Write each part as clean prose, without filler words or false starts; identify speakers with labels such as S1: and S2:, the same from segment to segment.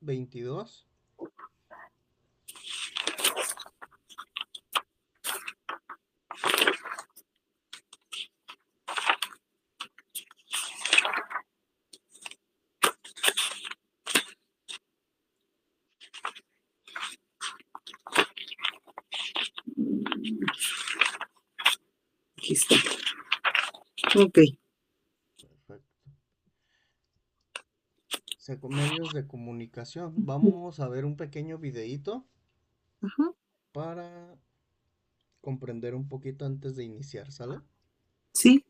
S1: 22.
S2: Aquí está. Ok.
S1: Perfecto. Medios de comunicación. Vamos a ver un pequeño videíto
S2: Ajá.
S1: para comprender un poquito antes de iniciar, ¿sale?
S2: Sí.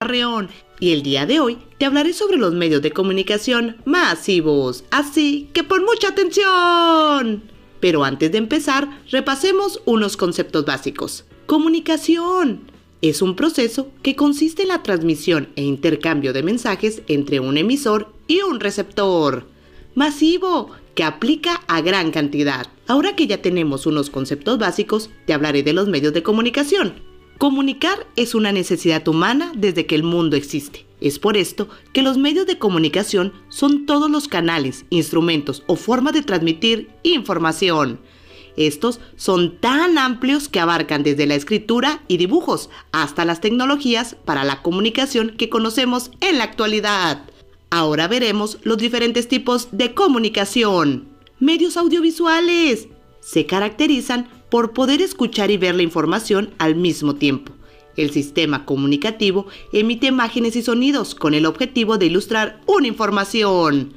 S3: Arreón, y el día de hoy te hablaré sobre los medios de comunicación masivos, así que pon mucha atención. Pero antes de empezar, repasemos unos conceptos básicos. Comunicación es un proceso que consiste en la transmisión e intercambio de mensajes entre un emisor y un receptor. Masivo, que aplica a gran cantidad. Ahora que ya tenemos unos conceptos básicos, te hablaré de los medios de comunicación. Comunicar es una necesidad humana desde que el mundo existe. Es por esto que los medios de comunicación son todos los canales, instrumentos o formas de transmitir información. Estos son tan amplios que abarcan desde la escritura y dibujos hasta las tecnologías para la comunicación que conocemos en la actualidad. Ahora veremos los diferentes tipos de comunicación. Medios audiovisuales. Se caracterizan por poder escuchar y ver la información al mismo tiempo. El sistema comunicativo emite imágenes y sonidos con el objetivo de ilustrar una información.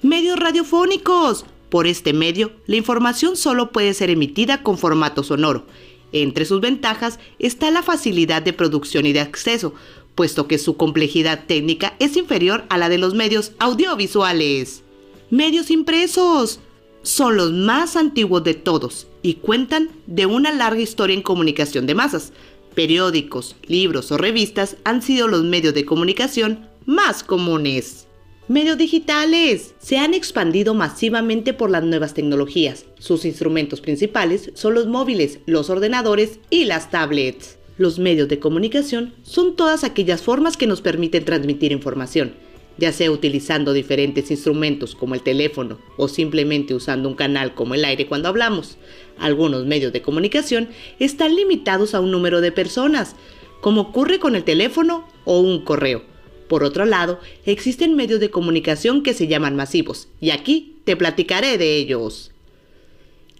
S3: Medios radiofónicos. Por este medio, la información solo puede ser emitida con formato sonoro. Entre sus ventajas está la facilidad de producción y de acceso, puesto que su complejidad técnica es inferior a la de los medios audiovisuales. Medios impresos. Son los más antiguos de todos y cuentan de una larga historia en comunicación de masas. Periódicos, libros o revistas han sido los medios de comunicación más comunes. Medios digitales se han expandido masivamente por las nuevas tecnologías. Sus instrumentos principales son los móviles, los ordenadores y las tablets. Los medios de comunicación son todas aquellas formas que nos permiten transmitir información, ya sea utilizando diferentes instrumentos como el teléfono o simplemente usando un canal como el aire cuando hablamos. Algunos medios de comunicación están limitados a un número de personas, como ocurre con el teléfono o un correo. Por otro lado, existen medios de comunicación que se llaman masivos, y aquí te platicaré de ellos.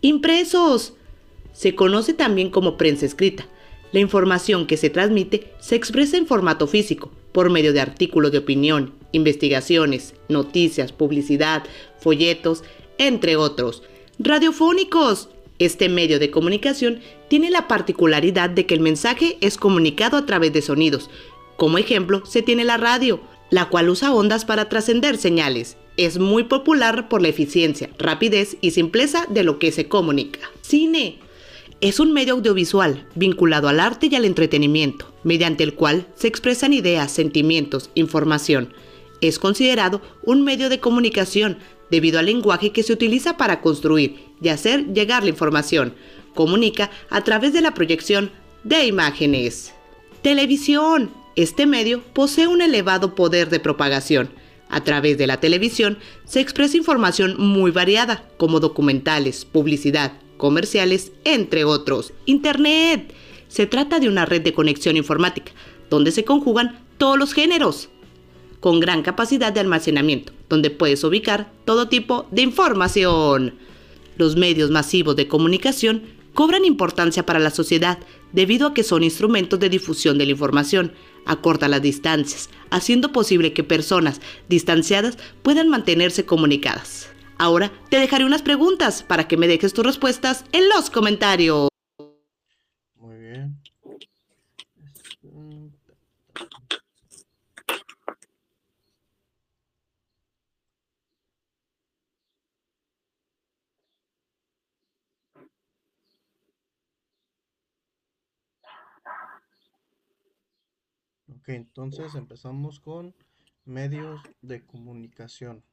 S3: Impresos. Se conoce también como prensa escrita. La información que se transmite se expresa en formato físico, por medio de artículos de opinión, investigaciones, noticias, publicidad, folletos, entre otros. Radiofónicos. Este medio de comunicación tiene la particularidad de que el mensaje es comunicado a través de sonidos. Como ejemplo, se tiene la radio, la cual usa ondas para trascender señales. Es muy popular por la eficiencia, rapidez y simpleza de lo que se comunica. Cine. Es un medio audiovisual vinculado al arte y al entretenimiento, mediante el cual se expresan ideas, sentimientos, información. Es considerado un medio de comunicación debido al lenguaje que se utiliza para construir y hacer llegar la información. Comunica a través de la proyección de imágenes. Televisión. Este medio posee un elevado poder de propagación. A través de la televisión se expresa información muy variada, como documentales, publicidad, comerciales, entre otros. Internet. Se trata de una red de conexión informática, donde se conjugan todos los géneros, con gran capacidad de almacenamiento, donde puedes ubicar todo tipo de información. Los medios masivos de comunicación cobran importancia para la sociedad debido a que son instrumentos de difusión de la información, acortan las distancias, haciendo posible que personas distanciadas puedan mantenerse comunicadas. Ahora te dejaré unas preguntas para que me dejes tus respuestas en los comentarios.
S1: Muy bien. Ok, entonces empezamos con Medios de comunicación.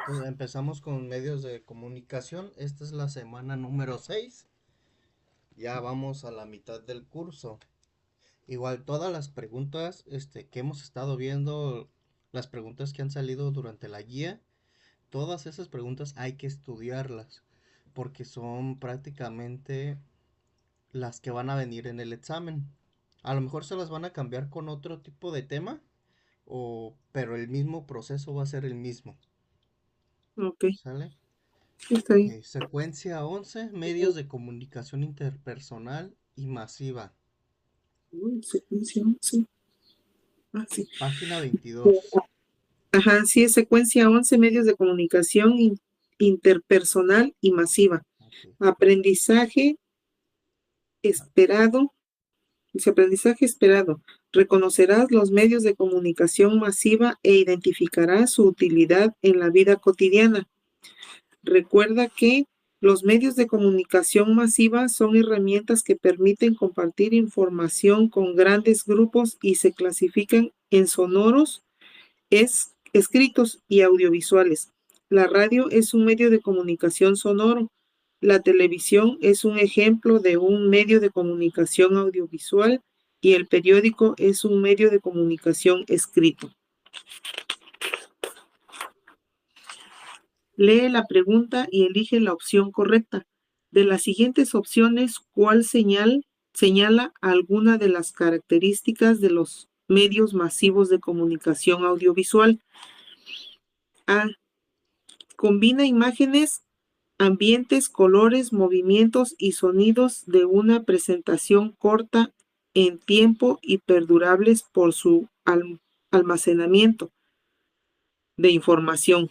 S1: Entonces empezamos con medios de comunicación. Esta es la semana número 6. Ya vamos a la mitad del curso. Igual todas las preguntas que hemos estado viendo, las preguntas que han salido durante la guía, todas esas preguntas hay que estudiarlas porque son prácticamente las que van a venir en el examen. A lo mejor se las van a cambiar con otro tipo de tema, pero el mismo proceso va a ser el mismo.
S2: Ok,
S1: ¿Sale?
S2: está
S1: Ok,
S2: bien.
S1: secuencia 11, medios de comunicación interpersonal y masiva.
S2: Secuencia 11. Ah, sí.
S1: Página 22.
S2: Ajá, sí, es secuencia 11, medios de comunicación interpersonal y masiva.
S1: Ok.
S2: Aprendizaje esperado. Dice aprendizaje esperado. Reconocerás los medios de comunicación masiva e identificarás su utilidad en la vida cotidiana. Recuerda que los medios de comunicación masiva son herramientas que permiten compartir información con grandes grupos y se clasifican en sonoros, escritos y audiovisuales. La radio es un medio de comunicación sonoro. La televisión es un ejemplo de un medio de comunicación audiovisual y el periódico es un medio de comunicación escrito. Lee la pregunta y elige la opción correcta. De las siguientes opciones, ¿cuál señala alguna de las características de los medios masivos de comunicación audiovisual? A. Combina imágenes, ambientes, colores, movimientos y sonidos de una presentación corta en tiempo y perdurables por su almacenamiento de información.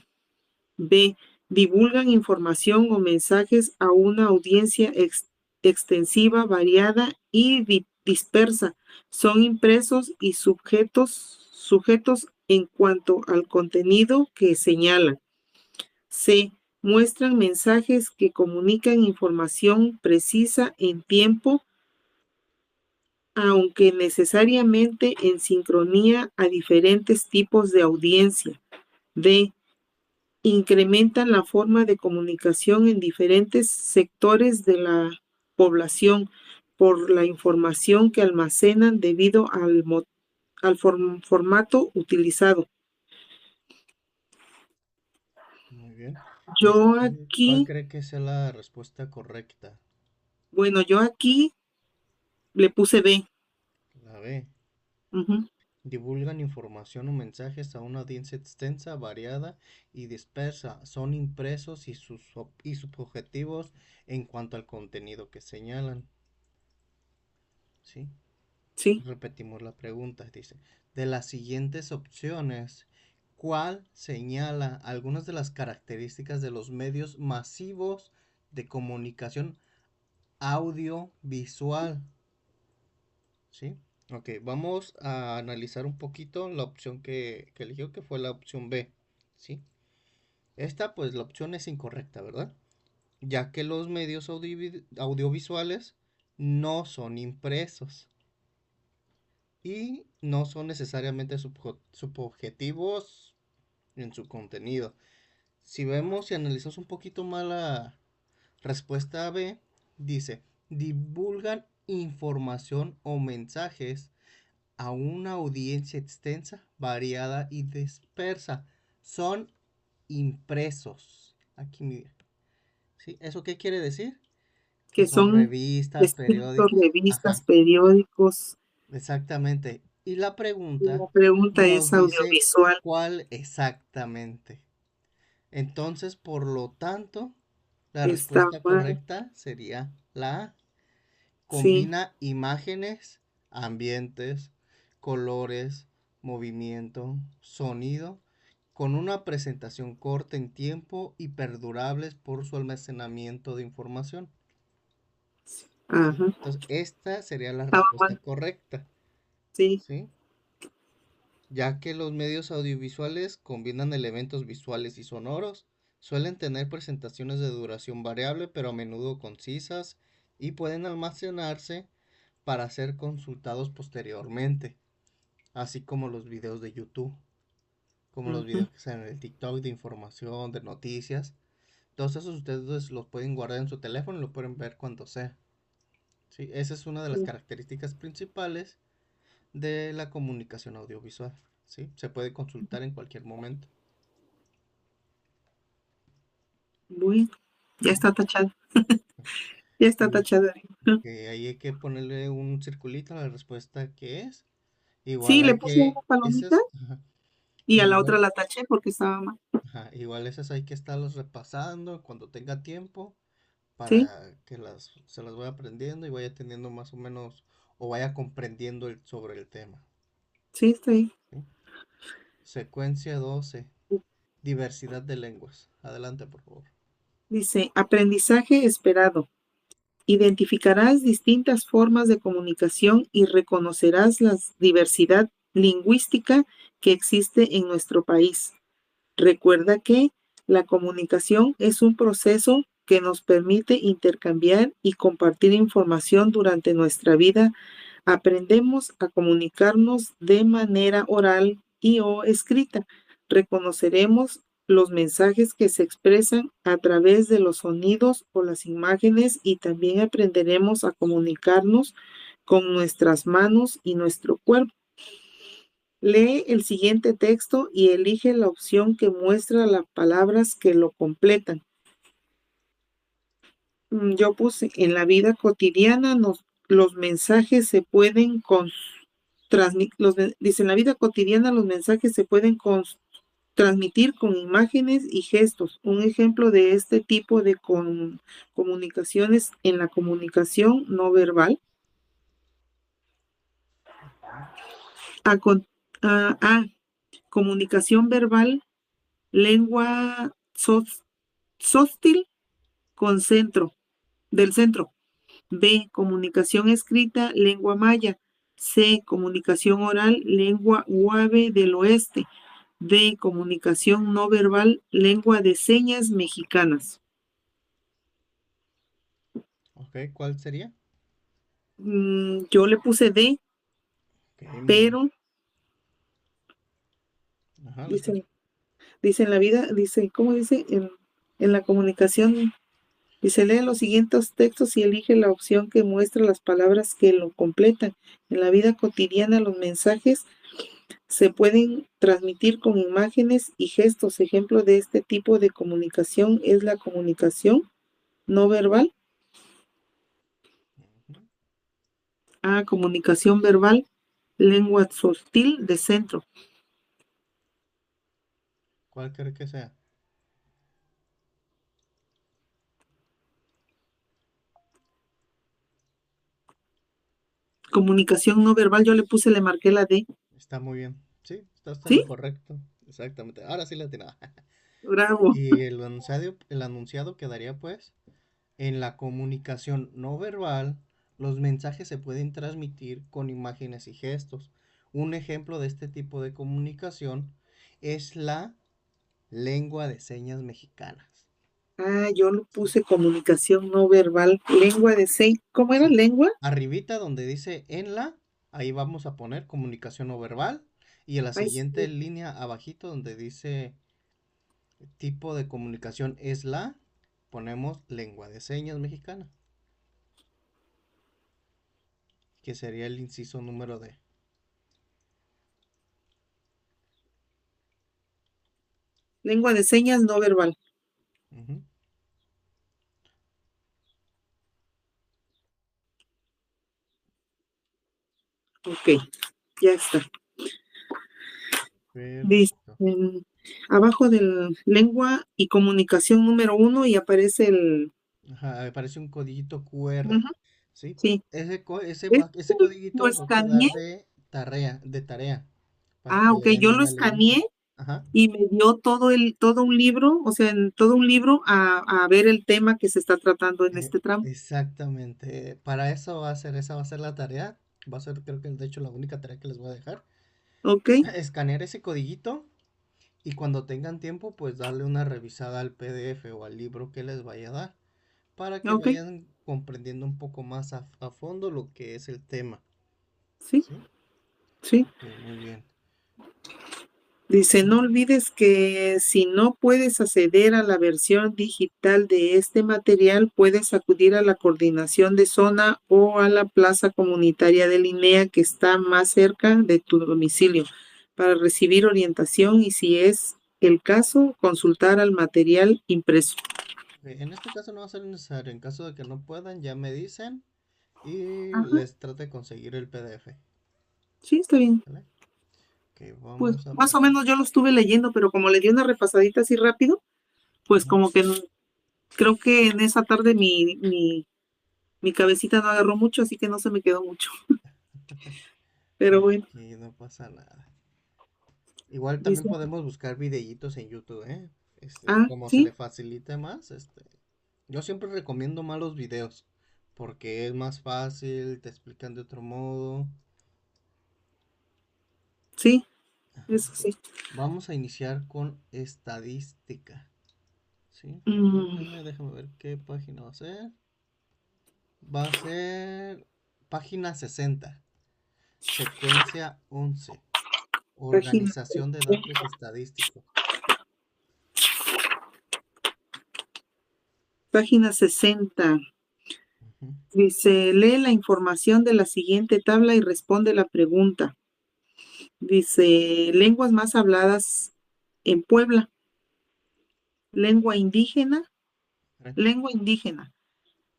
S2: B. Divulgan información o mensajes a una audiencia extensiva, variada y dispersa. Son impresos y sujetos en cuanto al contenido que señalan. C. Muestran mensajes que comunican información precisa en tiempo, aunque necesariamente en sincronía a diferentes tipos de audiencia. D. Incrementan la forma de comunicación en diferentes sectores de la población por la información que almacenan debido al formato utilizado.
S1: Muy bien.
S2: Yo
S1: ¿Cuál
S2: aquí,
S1: cree que sea la respuesta correcta?
S2: bueno, yo aquí le puse B.
S1: La B.
S2: Ujú.
S1: Divulgan información o mensajes a una audiencia extensa, variada y dispersa. Son impresos y subjetivos en cuanto al contenido que señalan. ¿Sí?
S2: Sí,
S1: Repetimos la pregunta. Dice, de las siguientes opciones, ¿cuál señala algunas de las características de los medios masivos de comunicación audiovisual? ¿Sí? Ok, vamos a analizar un poquito la opción que eligió, que fue la opción B. ¿Sí? Esta, pues la opción es incorrecta, ¿verdad? Ya que los medios audiovisuales no son impresos y no son necesariamente subjetivos en su contenido. Si vemos y analizamos un poquito más la respuesta B, dice, divulgan información o mensajes a una audiencia extensa, variada y dispersa. Son impresos. Aquí mira. ¿Sí? ¿Eso qué quiere decir? Que
S2: que
S1: son
S2: son
S1: revistas,
S2: escritos,
S1: periódicos.
S2: revistas,
S1: Ajá,
S2: periódicos.
S1: exactamente. Y la
S2: Y la
S1: pregunta
S2: pregunta es
S1: nos dice
S2: audiovisual.
S1: cuál exactamente. Entonces, por lo tanto, la
S2: Está
S1: respuesta
S2: mal.
S1: correcta sería la A.
S2: Sí.
S1: Combina imágenes, ambientes, colores, movimiento, sonido, con una presentación corta en tiempo y perdurables por su almacenamiento de información. ¿Sí?
S2: Ajá.
S1: Entonces, esta sería la
S2: Estaba
S1: respuesta
S2: mal.
S1: correcta.
S2: Sí.
S1: ¿Sí? Ya que los medios audiovisuales combinan elementos visuales y sonoros, suelen tener presentaciones de duración variable, pero a menudo concisas, y pueden almacenarse para ser consultados posteriormente, así como los videos de YouTube, como los
S2: Ujú.
S1: videos que salen en el TikTok de información, de noticias. Todos esos ustedes los pueden guardar en su teléfono y lo pueden ver cuando sea. Sí, esa es una de las
S2: Sí.
S1: características principales de la comunicación audiovisual. ¿Sí? Se puede consultar en cualquier momento.
S2: Bueno, ya
S1: ¿Sí?
S2: está tachado. Ya está
S1: Y
S2: tachado.
S1: que ahí hay que ponerle un circulito a la respuesta que es. Igual
S2: Sí, le
S1: hay
S2: puse una
S1: que,
S2: palomita
S1: esas, ajá,
S2: y a la otra
S1: igual,
S2: la taché porque estaba mal.
S1: ajá, igual esas hay que estarlas repasando cuando tenga tiempo
S2: Sí,
S1: para que se las vaya aprendiendo y vaya teniendo más o menos o vaya comprendiendo sobre el tema.
S2: sí, está ahí.
S1: ¿Sí? Secuencia 12. Diversidad de lenguas. Adelante, por favor.
S2: Dice, aprendizaje esperado. Identificarás distintas formas de comunicación y reconocerás la diversidad lingüística que existe en nuestro país. Recuerda que la comunicación es un proceso que nos permite intercambiar y compartir información durante nuestra vida. Aprendemos a comunicarnos de manera oral y o escrita. Reconoceremos los mensajes que se expresan a través de los sonidos o las imágenes y también aprenderemos a comunicarnos con nuestras manos y nuestro cuerpo. Lee el siguiente texto y elige la opción que muestra las palabras que lo completan. Yo puse, en la vida cotidiana los mensajes se pueden transmitir, dice, en la vida cotidiana los mensajes se pueden transmitir con imágenes y gestos. Un ejemplo de este tipo de comunicaciones en la comunicación no verbal. A, con- a, comunicación verbal, lengua sóstil con centro, del centro. B, comunicación escrita, lengua maya. C, comunicación oral, lengua Huave del oeste. D, comunicación no verbal, lengua de señas mexicanas.
S1: Ok, ¿cuál sería?
S2: Yo le puse D,
S1: Ok, muy bien.
S2: pero
S1: Ajá, lo escucho.
S2: dice, dice en la vida, dice, ¿cómo dice? En la comunicación, dice, lee los siguientes textos y elige la opción que muestra las palabras que lo completan. En la vida cotidiana, los mensajes se pueden transmitir con imágenes y gestos. Ejemplo de este tipo de comunicación es la comunicación no verbal.
S1: Ujú.
S2: A, comunicación verbal, lengua sutil de centro.
S1: ¿Cuál cree que sea?
S2: Comunicación no verbal, yo le puse, le marqué la D.
S1: Está muy bien. Sí, está en lo
S2: ¿Sí?
S1: correcto. Exactamente. Ahora sí la tiene.
S2: Bravo.
S1: Y el anunciado quedaría pues, en la comunicación no verbal, los mensajes se pueden transmitir con imágenes y gestos. Un ejemplo de este tipo de comunicación es la lengua de señas mexicanas.
S2: Yo lo
S1: Sí,
S2: puse comunicación no verbal, lengua de seis. ¿Cómo era
S1: sí.
S2: lengua?
S1: Arribita donde dice ahí vamos a poner comunicación no verbal. Y en la
S2: Ay,
S1: siguiente
S2: sí.
S1: línea abajito donde dice tipo de comunicación ponemos lengua de señas mexicana, que sería el inciso número D.
S2: Lengua de señas no verbal.
S1: Ujú.
S2: Ok, ya está. Dice,
S1: Perfecto.
S2: abajo del lengua y comunicación número 1 y aparece el...
S1: Ajá, aparece un codiguito QR,
S2: Ujú,
S1: ¿sí?
S2: sí.
S1: Ese
S2: Este lo
S1: codiguito va a
S2: escaneé.
S1: quedar de tarea, para
S2: Ah,
S1: que le
S2: ok,
S1: den
S2: yo lo
S1: una leidita.
S2: escaneé
S1: Ajá,
S2: y me dio todo un libro, o sea, en todo un libro a ver el tema que se está tratando en este tramo.
S1: exactamente. Esa va a ser la tarea. Va a ser, creo que de hecho la única tarea que les voy a dejar.
S2: Ok,
S1: Escanear ese codiguito y cuando tengan tiempo, pues darle una revisada al PDF o al libro que les vaya a dar para que
S2: ok.
S1: comprendiendo un poco más a fondo lo que es el tema.
S2: Sí,
S1: ¿Sí?
S2: sí.
S1: Ok, muy bien.
S2: Dice, no olvides que si no puedes acceder a la versión digital de este material, puedes acudir a la coordinación de zona o a la plaza comunitaria de Linea que está más cerca de tu domicilio para recibir orientación y, si es el caso, consultar al material impreso.
S1: Ok, en este caso no va a ser necesario. En caso de que no puedan, ya me dicen y
S2: Ajá,
S1: les trate de conseguir el PDF.
S2: sí, está bien.
S1: ¿Vale? Ok,
S2: Pues
S1: vamos a
S2: más o
S1: pasar.
S2: menos yo lo estuve leyendo, pero como le di una repasadita así rápido, pues
S1: Ujú.
S2: como que creo que en esa tarde mi cabecita no agarró mucho, así que no se me quedó mucho. Pero bueno,
S1: Ok, no pasa nada. Igual también
S2: dice,
S1: podemos buscar videitos en YouTube, ¿eh? Como se
S2: sí,
S1: le facilite más, yo siempre recomiendo más los videos, porque es más fácil, te explican de otro modo.
S2: sí,
S1: Ajá,
S2: eso
S1: ok.
S2: sí.
S1: Vamos a iniciar con estadística, ¿sí?
S2: Mm,
S1: Déjame ver qué página va a ser. Va a ser página 60, secuencia 11,
S2: página,
S1: organización de datos estadísticos.
S2: página 60.
S1: Ujú.
S2: Dice, lee la información de la siguiente tabla y responde la pregunta. Dice, lenguas más habladas en Puebla. Lengua indígena,
S1: Ok.
S2: lengua indígena.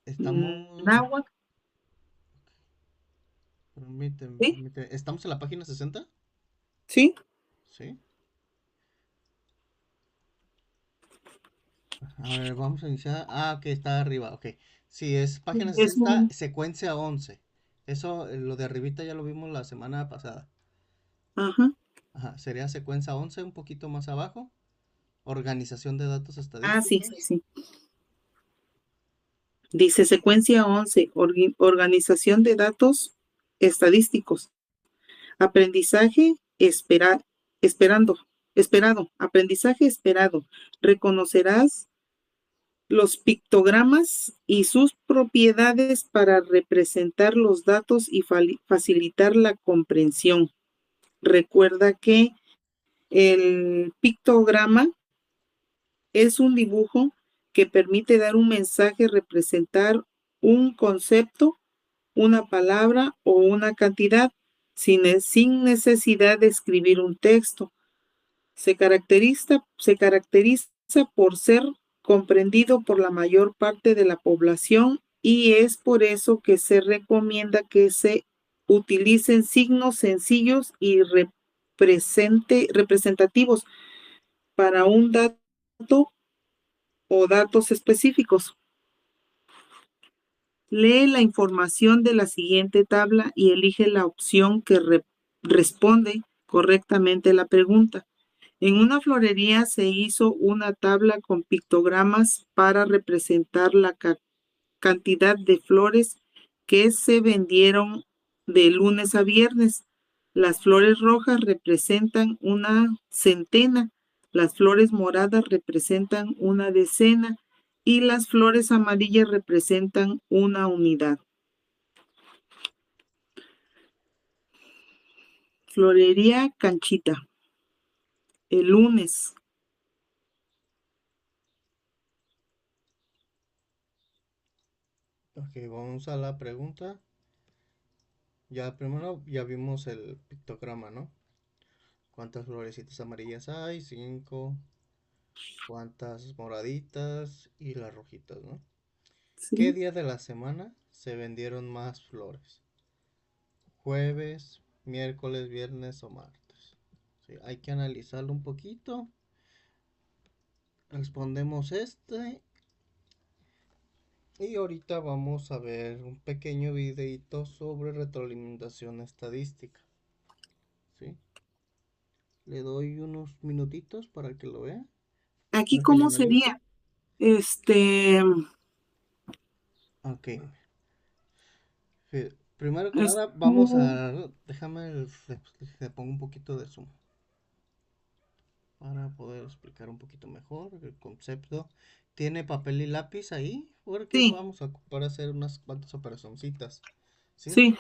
S1: Estamos,
S2: Náhuatl, ¿sí?
S1: ¿estamos en la página 60?
S2: ¿Sí?
S1: Sí. A ver, vamos a iniciar. Ah, ok, está arriba, ok. Sí, es página
S2: Es
S1: 60,
S2: un,
S1: secuencia 11. Eso, lo de arribita ya lo vimos la semana pasada.
S2: ajá.
S1: Ajá, sería secuencia 11 un poquito más abajo. Organización de datos
S2: Ah, sí, sí,
S1: estadísticos.
S2: sí. Dice secuencia 11, organización de datos estadísticos. Aprendizaje esperando, esperado. Aprendizaje esperado. Reconocerás los pictogramas y sus propiedades para representar los datos y facilitar la comprensión. Recuerda que el pictograma es un dibujo que permite dar un mensaje, representar un concepto, una palabra o una cantidad sin necesidad de escribir un texto. Se caracteriza por ser comprendido por la mayor parte de la población y es por eso que se recomienda que se utilicen signos sencillos y representativos para un dato o datos específicos. Lee la información de la siguiente tabla y elige la opción que responde correctamente la pregunta. En una florería se hizo una tabla con pictogramas para representar la cantidad de flores que se vendieron de lunes a viernes. Las flores rojas representan una centena, las flores moradas representan una decena y las flores amarillas representan una unidad. Florería Canchita. El lunes.
S1: Ok, vamos a la pregunta. Ya primero ya vimos el pictograma, ¿no? ¿Cuántas florecitas amarillas hay? Cinco. ¿Cuántas moraditas y las rojitas, ¿no? ¿Qué
S2: ¿Sí?
S1: día de la semana se vendieron más flores? ¿Jueves, miércoles, viernes o martes? Sí, hay que analizarlo un poquito. Respondemos y ahorita vamos a ver un pequeño videito sobre retroalimentación estadística. ¿Sí? Le doy unos minutitos para que lo vea,
S2: Aquí,
S1: para que lo
S2: ¿cómo
S1: analice.
S2: sería? Este,
S1: Ok. Primero que
S2: es-
S1: nada, vamos a... Déjame, le pongo un poquito de zoom. para poder explicar un poquito mejor el concepto. ¿Tiene papel y lápiz ahí? Porque
S2: Sí,
S1: vamos a ocupar hacer unas cuantas operacioncitas. ¿Sí?
S2: sí,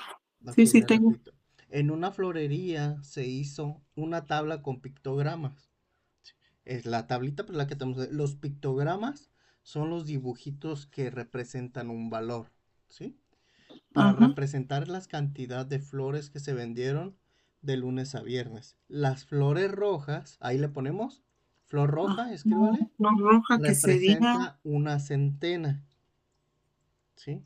S1: Ok,
S2: sí, sí
S1: le
S2: tengo.
S1: repito. En una florería se hizo una tabla con pictogramas. Es la tablita, pues la que tenemos. Los pictogramas son los dibujitos que representan un valor. ¿Sí? Para
S2: Ajá,
S1: representar la cantidad de flores que se vendieron de lunes a viernes. Las flores rojas, ahí le ponemos flor
S2: ajá.
S1: roja, escríbale,
S2: La roja que sería
S1: representa una centena, ¿sí?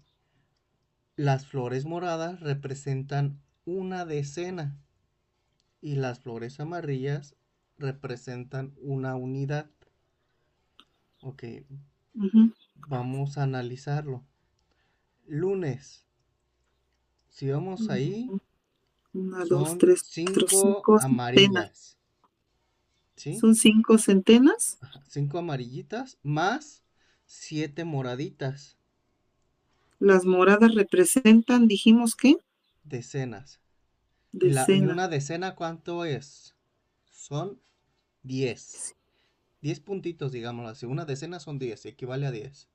S1: Las flores moradas representan una decena y las flores amarillas representan una unidad. Ok,
S2: ujú,
S1: vamos a analizarlo. Lunes, si vamos ahí,
S2: una, dos,
S1: son
S2: tres, cuatro,
S1: 5
S2: cinco centenas.
S1: amarillas, ¿sí?
S2: Son 5 centenas.
S1: Ajá, 5 amarillitas más 7 moraditas,
S2: Las moradas representan, dijimos que,
S1: decenas. Y
S2: decena.
S1: una decena, ¿cuánto es? Son 10. 10 puntitos, digámoslo así. Una decena son 10, equivale a 10.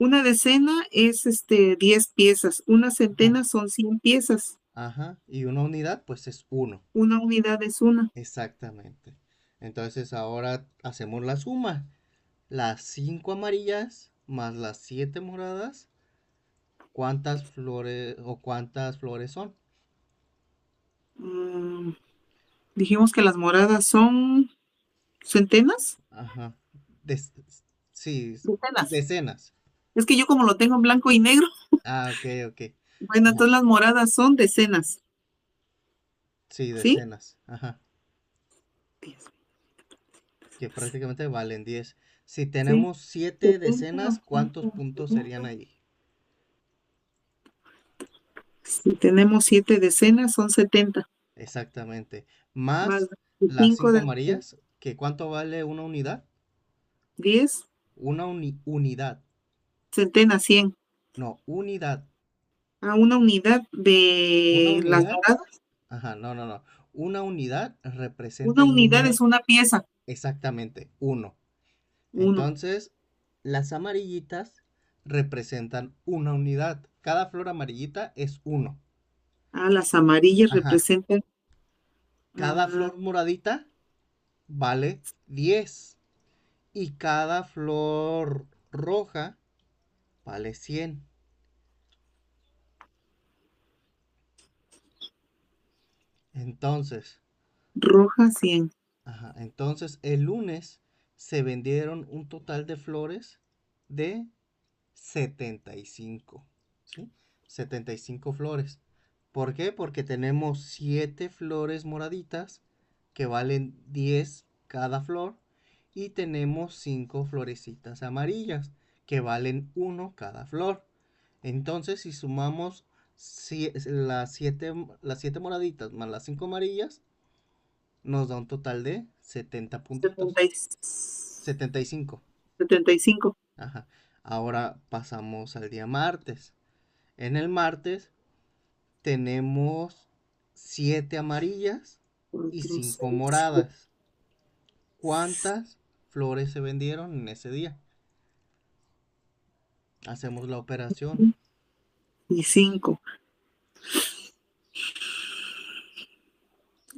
S2: Una decena es 10 piezas. Una
S1: Ajá,
S2: centena son 100 piezas.
S1: ajá. Y una unidad, pues es uno.
S2: Una unidad es una.
S1: Exactamente. Entonces ahora hacemos la suma. Las 5 amarillas más las 7 moradas, ¿cuántas flores son?
S2: Mm, dijimos que las moradas son centenas.
S1: Ajá. Des- sí,
S2: Decenas.
S1: decenas.
S2: Es que yo como lo tengo en blanco y negro,
S1: Ah, ok, ok.
S2: bueno,
S1: Ajá.
S2: entonces las moradas son decenas,
S1: Sí,
S2: ¿sí?
S1: decenas. Ajá. Que prácticamente valen 10. Si
S2: Sí.
S1: tenemos 7
S2: 70
S1: decenas,
S2: más
S1: ¿cuántos
S2: 5,
S1: puntos
S2: 70.
S1: serían ahí?
S2: Si tenemos 7 decenas, son 70.
S1: Exactamente.
S2: Más
S1: Más las
S2: 25
S1: 5
S2: de
S1: amarillas, que ¿cuánto vale una unidad?
S2: 10,
S1: Una unidad.
S2: centenas, 100.
S1: No, unidad.
S2: A una unidad
S1: Una
S2: de las
S1: unidad.
S2: moradas.
S1: Ajá, no, no, no. Una unidad representa
S2: Una
S1: el
S2: unidad
S1: número
S2: es una pieza.
S1: exactamente, uno.
S2: Uno.
S1: Entonces, las amarillitas representan una unidad. Cada flor amarillita es uno.
S2: Ah, las amarillas
S1: Ajá.
S2: representan.
S1: Cada
S2: Ah,
S1: flor moradita vale 10. Y cada flor roja vale 100. Entonces,
S2: roja, 100.
S1: ajá, entonces el lunes se vendieron un total de flores de 75, ¿sí? 75 flores. ¿Por qué? Porque tenemos 7 flores moraditas que valen 10 cada flor y tenemos 5 florecitas amarillas que valen uno cada flor. Entonces, si sumamos las 7 moraditas más las 5 amarillas, nos da un total de 70 puntitos.
S2: 70 y-
S1: 75.
S2: 75.
S1: Ajá. Ahora pasamos al día martes. En el martes tenemos 7 amarillas y
S2: 4,
S1: 5
S2: 6,
S1: moradas. ¿Cuántas flores se vendieron en ese día? Hacemos la operación,
S2: y 5.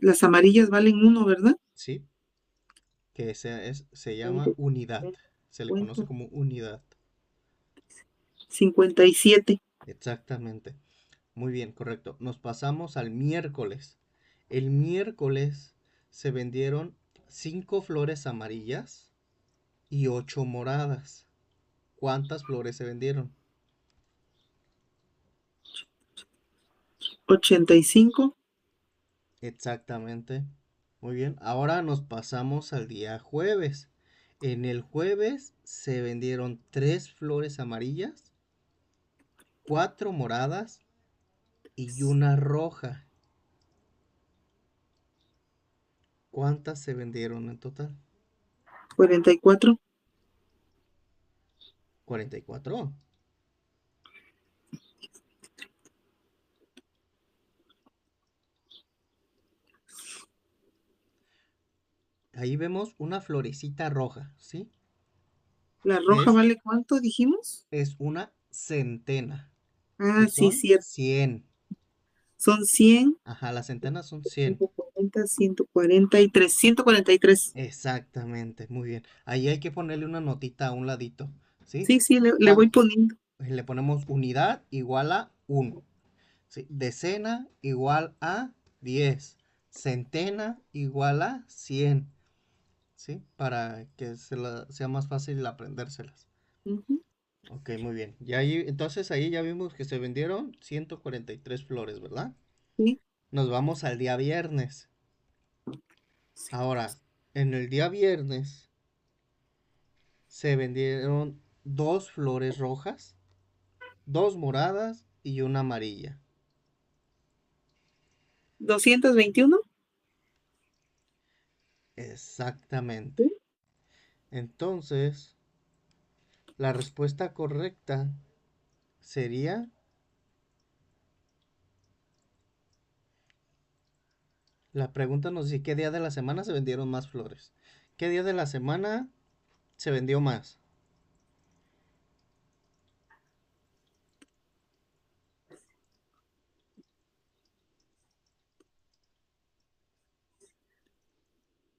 S2: Las amarillas valen uno, ¿verdad?
S1: ¿sí? Que se llama
S2: 20,
S1: unidad. Se le conoce
S2: 50,
S1: como unidad.
S2: 57.
S1: Exactamente. Muy bien, correcto. Nos pasamos al miércoles. El miércoles se vendieron 5 flores amarillas y 8 moradas. ¿Cuántas flores se vendieron?
S2: 85.
S1: Exactamente. Muy bien. Ahora nos pasamos al día jueves. En el jueves se vendieron 3 flores amarillas, 4 moradas y una roja. ¿Cuántas se vendieron en total?
S2: 44.
S1: 44. ahí vemos una florecita roja, ¿sí?
S2: ¿La roja
S1: Es,
S2: vale cuánto dijimos?
S1: es una centena,
S2: Ah,
S1: que
S2: sí,
S1: son
S2: cierto.
S1: 100.
S2: Son 100,
S1: Ajá, las centenas son 100.
S2: 140, 143, 143.
S1: Exactamente, muy bien. Ahí hay que ponerle una notita a un ladito, ¿sí?
S2: Sí, sí, le voy
S1: Cuan-
S2: poniendo.
S1: Le ponemos unidad igual a 1. ¿Sí? Decena igual a 10. Centena igual a 100. ¿Sí? Para que sea más fácil aprendérselas.
S2: Ujú.
S1: Ok, muy bien. Entonces ahí ya vimos que se vendieron 143 flores, ¿verdad?
S2: Sí,
S1: Nos vamos al día viernes. Ahora, en el día viernes se vendieron 2 flores rojas, 2 moradas y una amarilla.
S2: 221.
S1: Exactamente.
S2: Sí.
S1: Entonces, la respuesta correcta sería, la pregunta nos dice, ¿qué día de la semana se vendieron más flores? ¿Qué día de la semana se vendió más?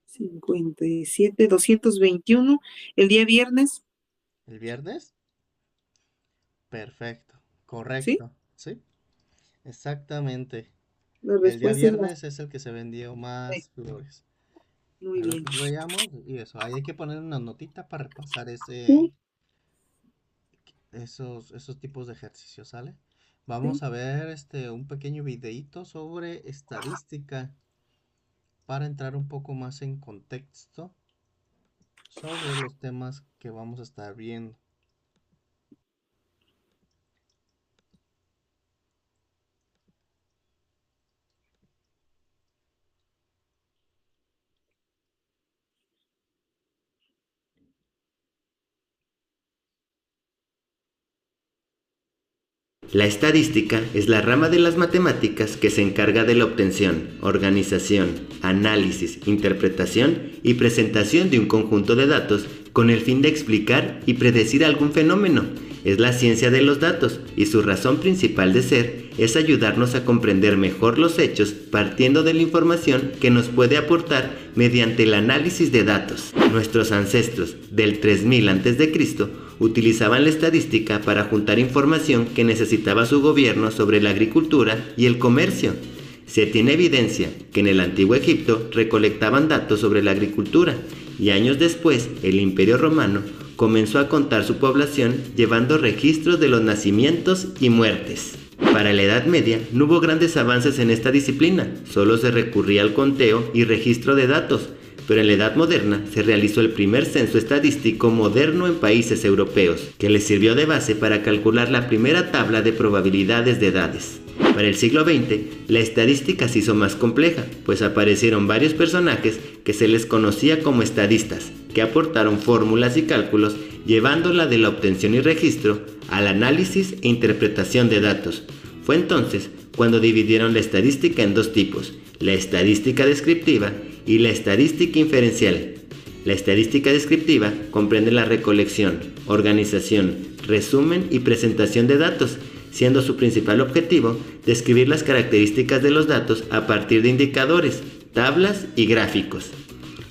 S2: 57, 221. El día viernes,
S1: ¿El viernes? Perfecto,
S2: ¿sí?
S1: correcto, ¿sí? Exactamente.
S2: La
S1: El día
S2: respuesta es la
S1: viernes es el que se vendió
S2: C.
S1: más flores.
S2: Muy
S1: Ahí lo
S2: bien.
S1: subrayamos y eso. Ahí hay que poner una notita para repasar
S2: Sí,
S1: esos tipos de ejercicios, ¿sale?
S2: sí.
S1: Vamos a ver un pequeño videíto sobre estadística para entrar un poco más en contexto sobre los temas que vamos a estar viendo.
S4: La estadística es la rama de las matemáticas que se encarga de la obtención, organización, análisis, interpretación y presentación de un conjunto de datos con el fin de explicar y predecir algún fenómeno. Es la ciencia de los datos y su razón principal de ser es ayudarnos a comprender mejor los hechos partiendo de la información que nos puede aportar mediante el análisis de datos. Nuestros ancestros del 3000 a.C. utilizaban la estadística para juntar información que necesitaba su gobierno sobre la agricultura y el comercio. Se tiene evidencia que en el antiguo Egipto recolectaban datos sobre la agricultura y años después el Imperio Romano comenzó a contar su población llevando registros de los nacimientos y muertes. Para la Edad Media no hubo grandes avances en esta disciplina, solo se recurría al conteo y registro de datos, pero en la Edad Moderna se realizó el primer censo estadístico moderno en países europeos, que les sirvió de base para calcular la primera tabla de probabilidades de edades. Para el siglo XX, la estadística se hizo más compleja, pues aparecieron varios personajes que se les conocía como estadistas, que aportaron fórmulas y cálculos llevándola de la obtención y registro al análisis e interpretación de datos. Fue entonces cuando dividieron la estadística en dos tipos, la estadística descriptiva y la estadística inferencial. La estadística descriptiva comprende la recolección, organización, resumen y presentación de datos, siendo su principal objetivo describir las características de los datos a partir de indicadores, tablas y gráficos.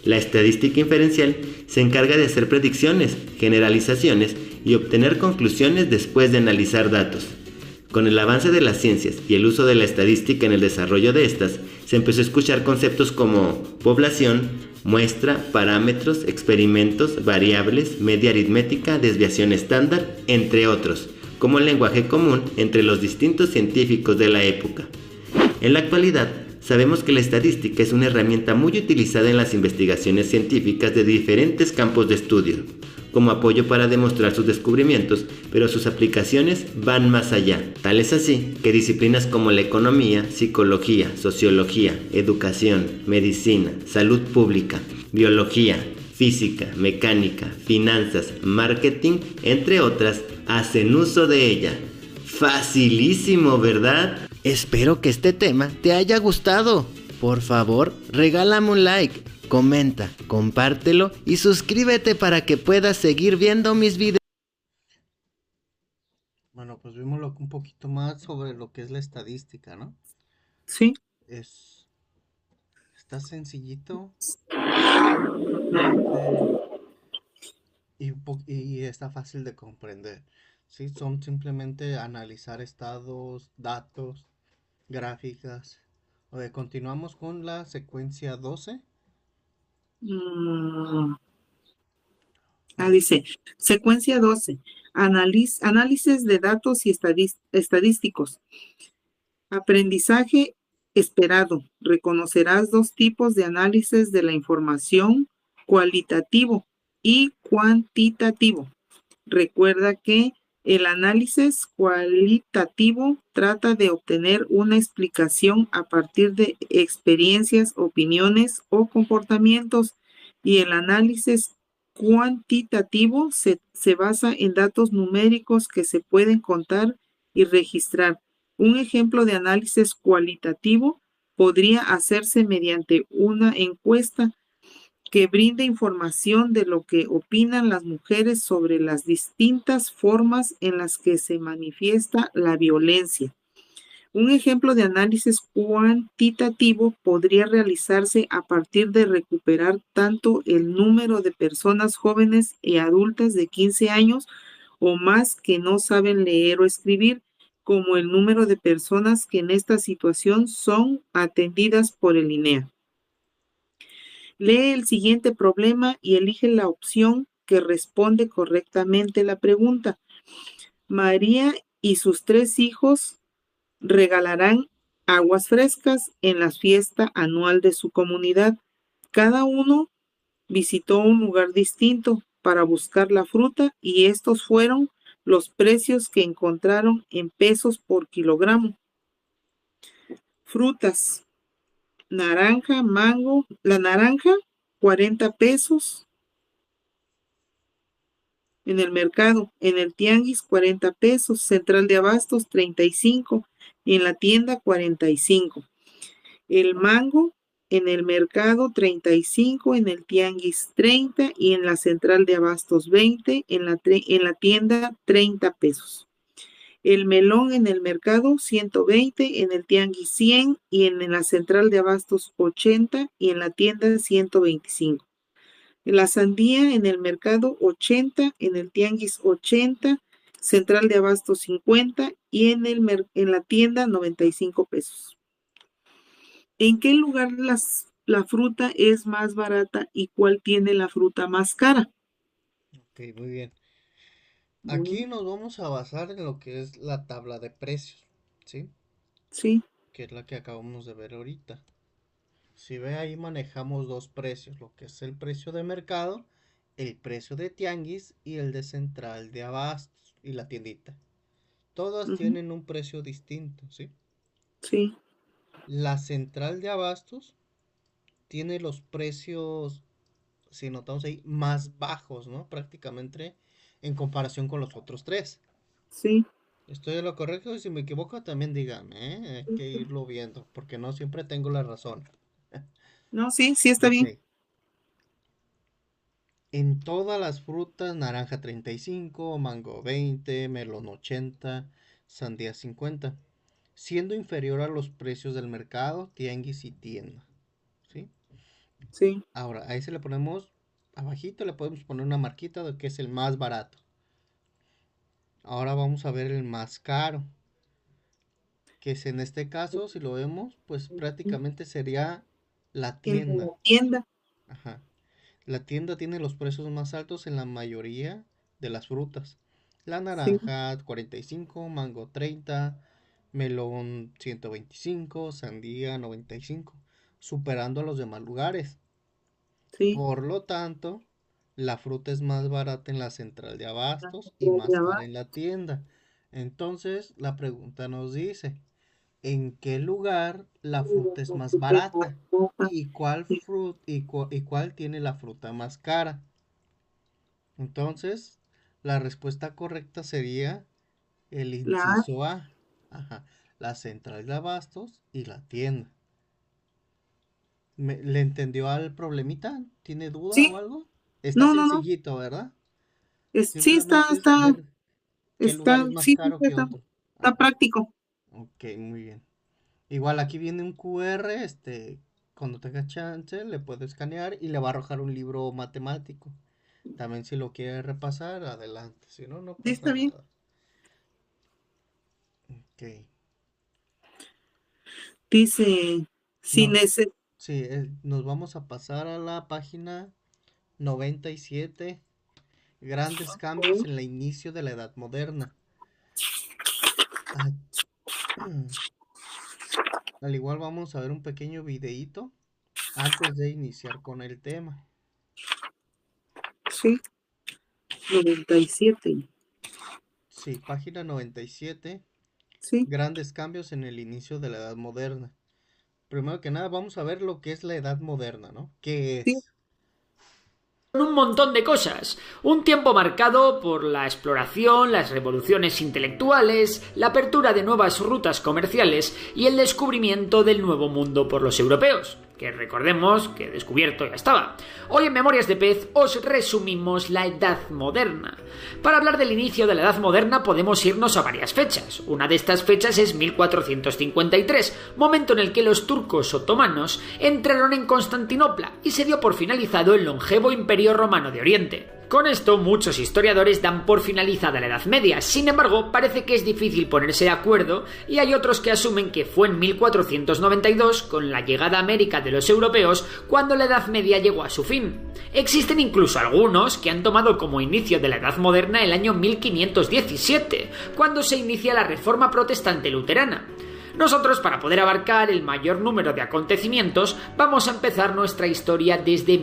S4: La estadística inferencial se encarga de hacer predicciones, generalizaciones y obtener conclusiones después de analizar datos. Con el avance de las ciencias y el uso de la estadística en el desarrollo de estas, se empezó a escuchar conceptos como población, muestra, parámetros, experimentos, variables, media aritmética, desviación estándar, entre otros, como el lenguaje común entre los distintos científicos de la época. En la actualidad, sabemos que la estadística es una herramienta muy utilizada en las investigaciones científicas de diferentes campos de estudio, como apoyo para demostrar sus descubrimientos, pero sus aplicaciones van más allá. Tal es así que disciplinas como la economía, psicología, sociología, educación, medicina, salud pública, biología, física, mecánica, finanzas, marketing, entre otras, hacen uso de ella. Facilísimo, ¿verdad? Espero que este tema te haya gustado. Por favor, regálame un like comenta, compártelo y suscríbete para que puedas seguir viendo mis videos.
S1: Bueno, pues vimos un poquito más sobre lo que es la estadística, ¿no?
S2: Sí.
S1: Es, está sencillito eh, y está fácil de comprender. Sí, son simplemente analizar estados, datos, gráficas. Continuamos con la secuencia 12.
S2: Mm,
S1: Ah,
S2: dice, secuencia 12, análisis de datos y estadísticos. Aprendizaje esperado. Reconocerás dos tipos de análisis de la información, cualitativo y cuantitativo. Recuerda que el análisis cualitativo trata de obtener una explicación a partir de experiencias, opiniones o comportamientos, y el análisis cuantitativo se basa en datos numéricos que se pueden contar y registrar. Un ejemplo de análisis cualitativo podría hacerse mediante una encuesta que brinde información de lo que opinan las mujeres sobre las distintas formas en las que se manifiesta la violencia. Un ejemplo de análisis cuantitativo podría realizarse a partir de recuperar tanto el número de personas jóvenes y adultas de 15 años o más que no saben leer o escribir, como el número de personas que en esta situación son atendidas por el INEA. Lee el siguiente problema y elige la opción que responde correctamente la pregunta. María y sus 3 hijos regalarán aguas frescas en la fiesta anual de su comunidad. Cada uno visitó un lugar distinto para buscar la fruta y estos fueron los precios que encontraron en pesos por kilogramo. Frutas: naranja, mango. La naranja, 40 pesos en el mercado. En el tianguis, 40 pesos. Central de abastos, 35. Y en la tienda, 45. El mango en el mercado, 35. En el tianguis, 30. Y en la central de abastos, 20. En la tienda, 30 pesos. El melón en el mercado, 120. En el tianguis, 100. Y en la central de abastos, 80. Y en la tienda, 125. La sandía en el mercado, 80. En el tianguis, 80. Central de abastos, 50. Y en la tienda, 95 pesos. ¿En qué lugar la fruta es más barata y cuál tiene la fruta más cara?
S1: ok, muy bien. Aquí
S2: Bueno,
S1: nos vamos a basar en lo que es la tabla de precios, ¿sí?
S2: sí,
S1: Que es la que acabamos de ver ahorita. Si ve ahí manejamos dos precios, lo que es el precio de mercado, el precio de tianguis y el de central de abastos y la tiendita. Todas
S2: ujú,
S1: tienen un precio distinto, ¿sí?
S2: sí,
S1: La central de abastos tiene los precios, si notamos ahí, más bajos, ¿no? Prácticamente en comparación con los otros tres.
S2: sí.
S1: ¿Estoy en lo correcto? Y si me equivoco, también dígame, ¿eh? Hay que irlo viendo, porque no siempre tengo la razón.
S2: No, sí, sí está
S1: Ok.
S2: bien.
S1: En todas las frutas, naranja 35, mango 20, melón 80, sandía 50, siendo inferior a los precios del mercado, tianguis y tienda, ¿sí?
S2: Sí,
S1: Ahora, ahí se le ponemos, abajito le podemos poner una marquita de que es el más barato. Ahora vamos a ver el más caro, que es en este caso, si lo vemos, pues prácticamente sería la
S2: el de
S1: tienda.
S2: la tienda.
S1: Ajá. La tienda tiene los precios más altos en la mayoría de las frutas. La
S2: Sí,
S1: naranja 45, mango 30, melón 125, sandía 95, superando a los demás lugares.
S2: sí.
S1: Por lo tanto, la fruta es más barata en la central de
S2: La
S1: abastos y
S2: central de
S1: más cara en
S2: abasto.
S1: la tienda. Entonces, la pregunta nos dice, ¿en qué lugar la fruta es más barata? ¿Y y cuál tiene la fruta más cara? Entonces, la respuesta correcta sería el
S2: La,
S1: inciso A. Ajá, la central de abastos y la tienda. ¿Le entendió al problemita? ¿Tiene duda o
S2: Sí,
S1: algo? Está
S2: no, no, no.
S1: sencillito, ¿verdad?
S2: Sí,
S1: Simplemente es ver qué lugar es más
S2: sí,
S1: caro que
S2: está,
S1: otro.
S2: está
S1: Ah,
S2: práctico.
S1: ok, muy bien. Igual aquí viene un QR, cuando tenga chance le puede escanear y le va a arrojar un libro matemático. También si lo quiere repasar, adelante. Si no, no
S2: Sí,
S1: pasa
S2: está bien.
S1: nada. Ok.
S2: Dice, si
S1: No,
S2: nece-
S1: sí, nos vamos a pasar a la página 97. Grandes cambios en el inicio de la Edad Moderna. Ah, al igual vamos a ver un pequeño videíto antes de iniciar con el tema.
S2: sí, 97.
S1: Sí, página 97.
S2: Sí,
S1: Grandes cambios en el inicio de la Edad Moderna. Primero que nada, vamos a ver lo que es la Edad Moderna, ¿no? ¿Qué
S2: sí,
S1: es?
S5: Un montón de cosas. Un tiempo marcado por la exploración, las revoluciones intelectuales, la apertura de nuevas rutas comerciales y el descubrimiento del nuevo mundo por los europeos, que recordemos que descubierto ya estaba. Hoy en Memorias de Pez os resumimos la Edad Moderna. Para hablar del inicio de la Edad Moderna podemos irnos a varias fechas. Una de estas fechas es 1453, momento en el que los turcos otomanos entraron en Constantinopla y se dio por finalizado el longevo Imperio Romano de Oriente. Con esto, muchos historiadores dan por finalizada la Edad Media, sin embargo, parece que es difícil ponerse de acuerdo y hay otros que asumen que fue en 1492, con la llegada a América de los europeos, cuando la Edad Media llegó a su fin. Existen incluso algunos que han tomado como inicio de la Edad Moderna el año 1517, cuando se inicia la Reforma Protestante Luterana. Nosotros, para poder abarcar el mayor número de acontecimientos, vamos a empezar nuestra historia desde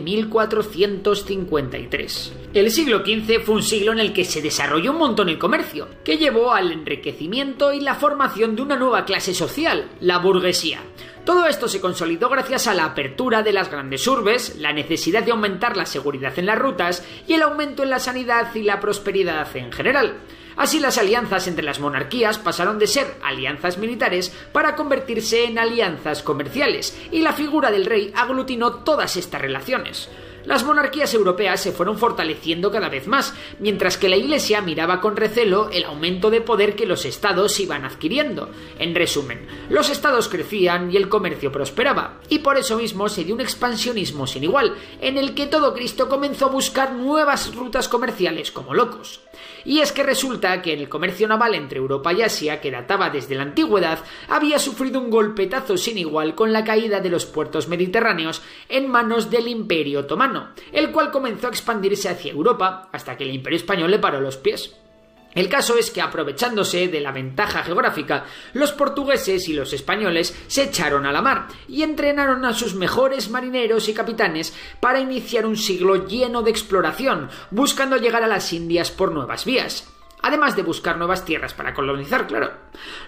S5: 1453. El siglo XV fue un siglo en el que se desarrolló un montón el comercio, que llevó al enriquecimiento y la formación de una nueva clase social, la burguesía. Todo esto se consolidó gracias a la apertura de las grandes urbes, la necesidad de aumentar la seguridad en las rutas y el aumento en la sanidad y la prosperidad en general. Así, las alianzas entre las monarquías pasaron de ser alianzas militares para convertirse en alianzas comerciales, y la figura del rey aglutinó todas estas relaciones. Las monarquías europeas se fueron fortaleciendo cada vez más, mientras que la Iglesia miraba con recelo el aumento de poder que los estados iban adquiriendo. En resumen, los estados crecían y el comercio prosperaba, y por eso mismo se dio un expansionismo sin igual, en el que todo Cristo comenzó a buscar nuevas rutas comerciales como locos. Y es que resulta que el comercio naval entre Europa y Asia, que databa desde la antigüedad, había sufrido un golpetazo sin igual con la caída de los puertos mediterráneos en manos del Imperio Otomano, el cual comenzó a expandirse hacia Europa hasta que el Imperio Español le paró los pies. El caso es que, aprovechándose de la ventaja geográfica, los portugueses y los españoles se echaron a la mar y entrenaron a sus mejores marineros y capitanes para iniciar un siglo lleno de exploración, buscando llegar a las Indias por nuevas vías. Además de buscar nuevas tierras para colonizar, claro.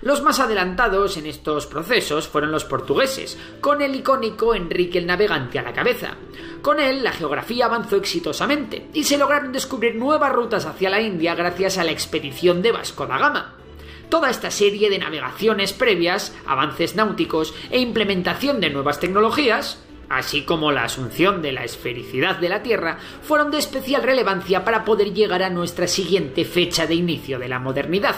S5: Los más adelantados en estos procesos fueron los portugueses, con el icónico Enrique el Navegante a la cabeza. Con él, la geografía avanzó exitosamente y se lograron descubrir nuevas rutas hacia la India gracias a la expedición de Vasco da Gama. Toda esta serie de navegaciones previas, avances náuticos e implementación de nuevas tecnologías, así como la asunción de la esfericidad de la Tierra, fueron de especial relevancia para poder llegar a nuestra siguiente fecha de inicio de la modernidad,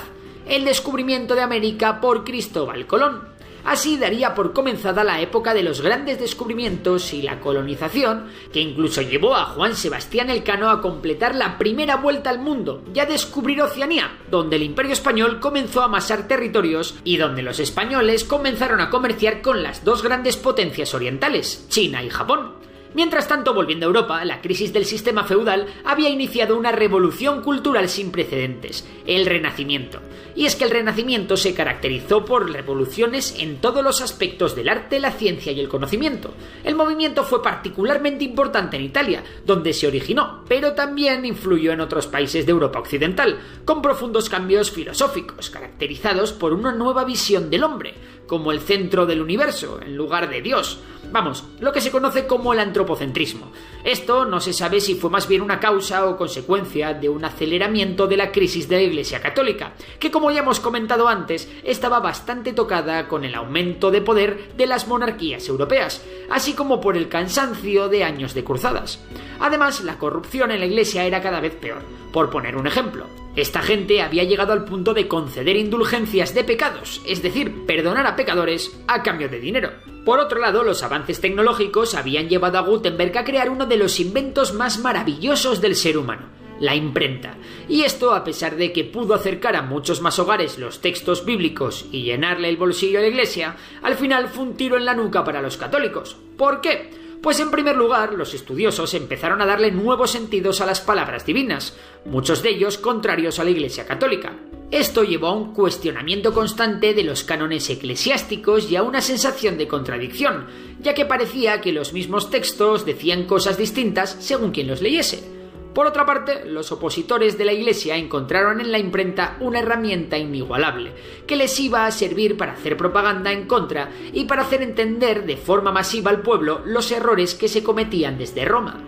S5: el descubrimiento de América por Cristóbal Colón. Así daría por comenzada la época de los grandes descubrimientos y la colonización, que incluso llevó a Juan Sebastián Elcano a completar la primera vuelta al mundo y a descubrir Oceanía, donde el Imperio Español comenzó a amasar territorios y donde los españoles comenzaron a comerciar con las dos grandes potencias orientales, China y Japón. Mientras tanto, volviendo a Europa, la crisis del sistema feudal había iniciado una revolución cultural sin precedentes, el Renacimiento. Y es que el Renacimiento se caracterizó por revoluciones en todos los aspectos del arte, la ciencia y el conocimiento. El movimiento fue particularmente importante en Italia, donde se originó, pero también influyó en otros países de Europa occidental, con profundos cambios filosóficos, caracterizados por una nueva visión del hombre, como el centro del universo, en lugar de Dios. Vamos, lo que se conoce como el antropocentrismo. Esto no se sabe si fue más bien una causa o consecuencia de un aceleramiento de la crisis de la Iglesia Católica, que como ya hemos comentado antes, estaba bastante tocada con el aumento de poder de las monarquías europeas, así como por el cansancio de años de cruzadas. Además, la corrupción en la Iglesia era cada vez peor. Por poner un ejemplo, esta gente había llegado al punto de conceder indulgencias de pecados, es decir, perdonar a pecadores a cambio de dinero. Por otro lado, los avances tecnológicos habían llevado a Gutenberg a crear uno de los inventos más maravillosos del ser humano, la imprenta. Y esto a pesar de que pudo acercar a muchos más hogares los textos bíblicos y llenarle el bolsillo a la Iglesia, al final fue un tiro en la nuca para los católicos. ¿Por qué? Pues en primer lugar, los estudiosos empezaron a darle nuevos sentidos a las palabras divinas, muchos de ellos contrarios a la Iglesia Católica. Esto llevó a un cuestionamiento constante de los cánones eclesiásticos y a una sensación de contradicción, ya que parecía que los mismos textos decían cosas distintas según quien los leyese. Por otra parte, los opositores de la Iglesia encontraron en la imprenta una herramienta inigualable, que les iba a servir para hacer propaganda en contra y para hacer entender de forma masiva al pueblo los errores que se cometían desde Roma.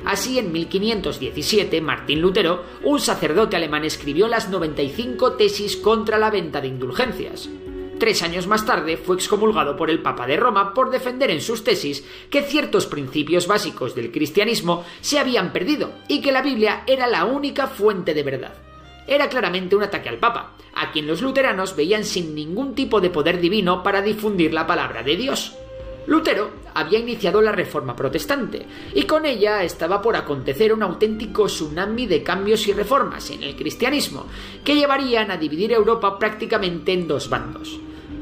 S5: Así, en 1517, Martín Lutero, un sacerdote alemán, escribió las 95 tesis contra la venta de indulgencias. 3 años más tarde fue excomulgado por el Papa de Roma por defender en sus tesis que ciertos principios básicos del cristianismo se habían perdido y que la Biblia era la única fuente de verdad. Era claramente un ataque al Papa, a quien los luteranos veían sin ningún tipo de poder divino para difundir la palabra de Dios. Lutero había iniciado la Reforma Protestante, y con ella estaba por acontecer un auténtico tsunami de cambios y reformas en el cristianismo, que llevarían a dividir Europa prácticamente en 2 bandos.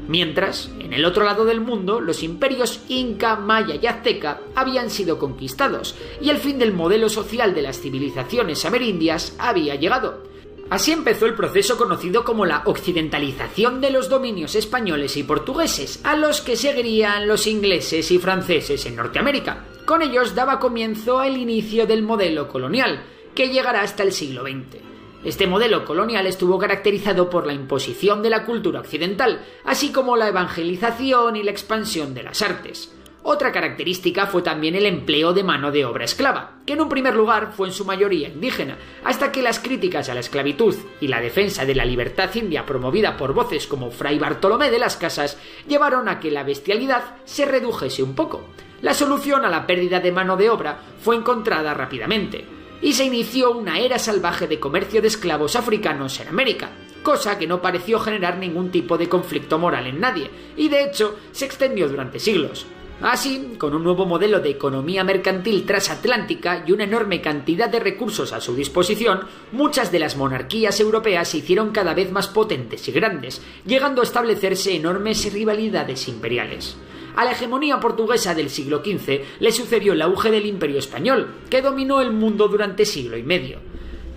S5: Mientras, en el otro lado del mundo, los imperios Inca, Maya y Azteca habían sido conquistados, y el fin del modelo social de las civilizaciones amerindias había llegado. Así empezó el proceso conocido como la occidentalización de los dominios españoles y portugueses, a los que seguirían los ingleses y franceses en Norteamérica. Con ellos daba comienzo el inicio del modelo colonial, que llegará hasta el siglo XX. Este modelo colonial estuvo caracterizado por la imposición de la cultura occidental, así como la evangelización y la expansión de las artes. Otra característica fue también el empleo de mano de obra esclava, que en un primer lugar fue en su mayoría indígena, hasta que las críticas a la esclavitud y la defensa de la libertad india promovida por voces como Fray Bartolomé de las Casas llevaron a que la bestialidad se redujese un poco. La solución a la pérdida de mano de obra fue encontrada rápidamente, y se inició una era salvaje de comercio de esclavos africanos en América, cosa que no pareció generar ningún tipo de conflicto moral en nadie, y de hecho se extendió durante siglos. Así, con un nuevo modelo de economía mercantil transatlántica y una enorme cantidad de recursos a su disposición, muchas de las monarquías europeas se hicieron cada vez más potentes y grandes, llegando a establecerse enormes rivalidades imperiales. A la hegemonía portuguesa del siglo XV le sucedió el auge del Imperio Español, que dominó el mundo durante siglo y medio.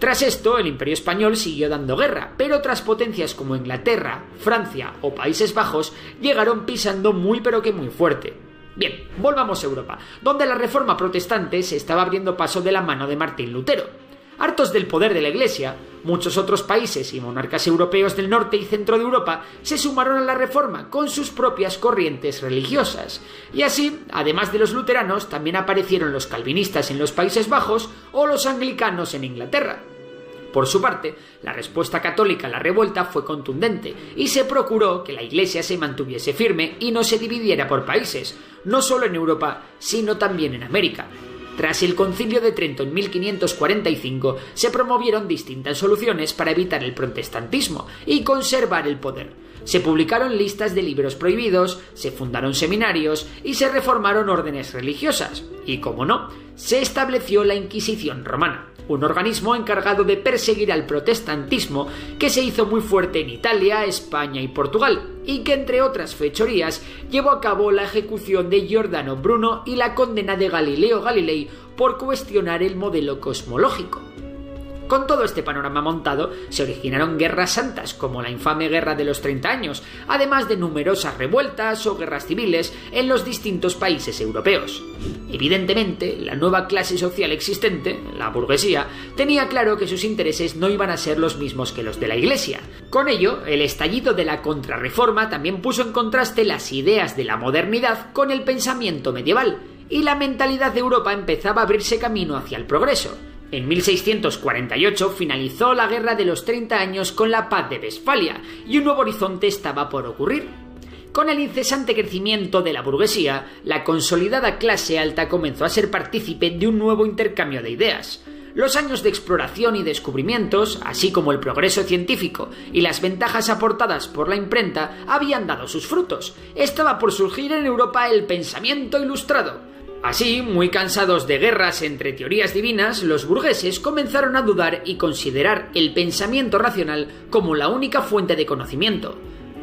S5: Tras esto, el Imperio Español siguió dando guerra, pero otras potencias como Inglaterra, Francia o Países Bajos llegaron pisando muy pero que muy fuerte. Bien, volvamos a Europa, donde la Reforma Protestante se estaba abriendo paso de la mano de Martín Lutero. Hartos del poder de la Iglesia, muchos otros países y monarcas europeos del norte y centro de Europa se sumaron a la Reforma con sus propias corrientes religiosas. Y así, además de los luteranos, también aparecieron los calvinistas en los Países Bajos o los anglicanos en Inglaterra. Por su parte, la respuesta católica a la revuelta fue contundente y se procuró que la Iglesia se mantuviese firme y no se dividiera por países, no solo en Europa, sino también en América. Tras el Concilio de Trento en 1545, se promovieron distintas soluciones para evitar el protestantismo y conservar el poder. Se publicaron listas de libros prohibidos, se fundaron seminarios y se reformaron órdenes religiosas. Y, como no, se estableció la Inquisición romana, un organismo encargado de perseguir al protestantismo que se hizo muy fuerte en Italia, España y Portugal, y que, entre otras fechorías, llevó a cabo la ejecución de Giordano Bruno y la condena de Galileo Galilei por cuestionar el modelo cosmológico. Con todo este panorama montado, se originaron guerras santas, como la infame Guerra de los 30 años, además de numerosas revueltas o guerras civiles en los distintos países europeos. Evidentemente, la nueva clase social existente, la burguesía, tenía claro que sus intereses no iban a ser los mismos que los de la Iglesia. Con ello, el estallido de la Contrarreforma también puso en contraste las ideas de la modernidad con el pensamiento medieval, y la mentalidad de Europa empezaba a abrirse camino hacia el progreso. En 1648 finalizó la Guerra de los 30 años con la Paz de Westfalia, y un nuevo horizonte estaba por ocurrir. Con el incesante crecimiento de la burguesía, la consolidada clase alta comenzó a ser partícipe de un nuevo intercambio de ideas. Los años de exploración y descubrimientos, así como el progreso científico y las ventajas aportadas por la imprenta, habían dado sus frutos. Estaba por surgir en Europa el pensamiento ilustrado. Así, muy cansados de guerras entre teorías divinas, los burgueses comenzaron a dudar y considerar el pensamiento racional como la única fuente de conocimiento.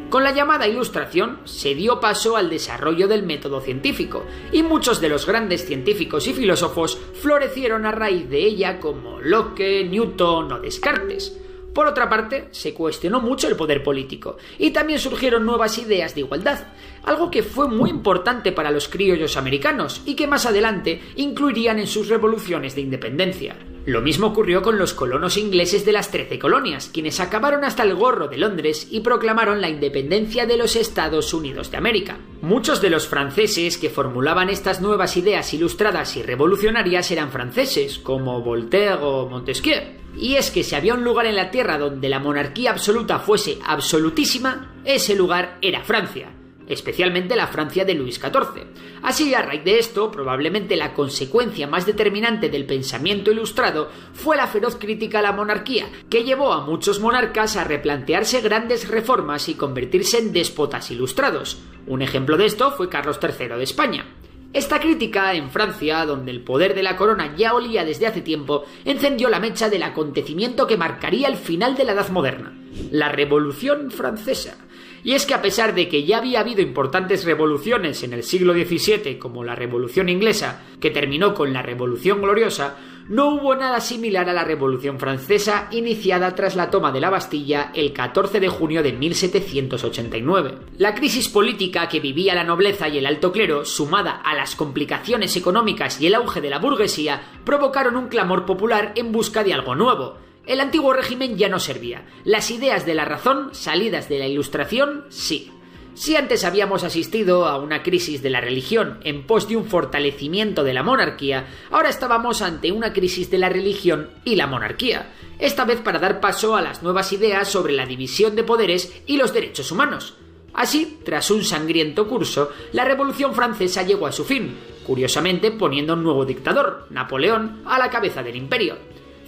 S5: Con la llamada Ilustración se dio paso al desarrollo del método científico, y muchos de los grandes científicos y filósofos florecieron a raíz de ella, como Locke, Newton o Descartes. Por otra parte, se cuestionó mucho el poder político, y también surgieron nuevas ideas de igualdad, algo que fue muy importante para los criollos americanos y que más adelante incluirían en sus revoluciones de independencia. Lo mismo ocurrió con los colonos ingleses de las 13 colonias, quienes acabaron hasta el gorro de Londres y proclamaron la independencia de los Estados Unidos de América. Muchos de los franceses que formulaban estas nuevas ideas ilustradas y revolucionarias eran franceses, como Voltaire o Montesquieu. Y es que si había un lugar en la Tierra donde la monarquía absoluta fuese absolutísima, ese lugar era Francia, especialmente la Francia de Luis XIV. Así, a raíz de esto, probablemente la consecuencia más determinante del pensamiento ilustrado fue la feroz crítica a la monarquía, que llevó a muchos monarcas a replantearse grandes reformas y convertirse en déspotas ilustrados. Un ejemplo de esto fue Carlos III de España. Esta crítica, en Francia, donde el poder de la corona ya olía desde hace tiempo, encendió la mecha del acontecimiento que marcaría el final de la Edad Moderna, la Revolución Francesa. Y es que a pesar de que ya había habido importantes revoluciones en el siglo XVII, como la Revolución Inglesa, que terminó con la Revolución Gloriosa, no hubo nada similar a la Revolución Francesa iniciada tras la toma de la Bastilla el 14 de junio de 1789. La crisis política que vivía la nobleza y el alto clero, sumada a las complicaciones económicas y el auge de la burguesía, provocaron un clamor popular en busca de algo nuevo. El antiguo régimen ya no servía. Las ideas de la razón, salidas de la Ilustración, sí. Si antes habíamos asistido a una crisis de la religión en pos de un fortalecimiento de la monarquía, ahora estábamos ante una crisis de la religión y la monarquía, esta vez para dar paso a las nuevas ideas sobre la división de poderes y los derechos humanos. Así, tras un sangriento curso, la Revolución Francesa llegó a su fin, curiosamente poniendo un nuevo dictador, Napoleón, a la cabeza del imperio.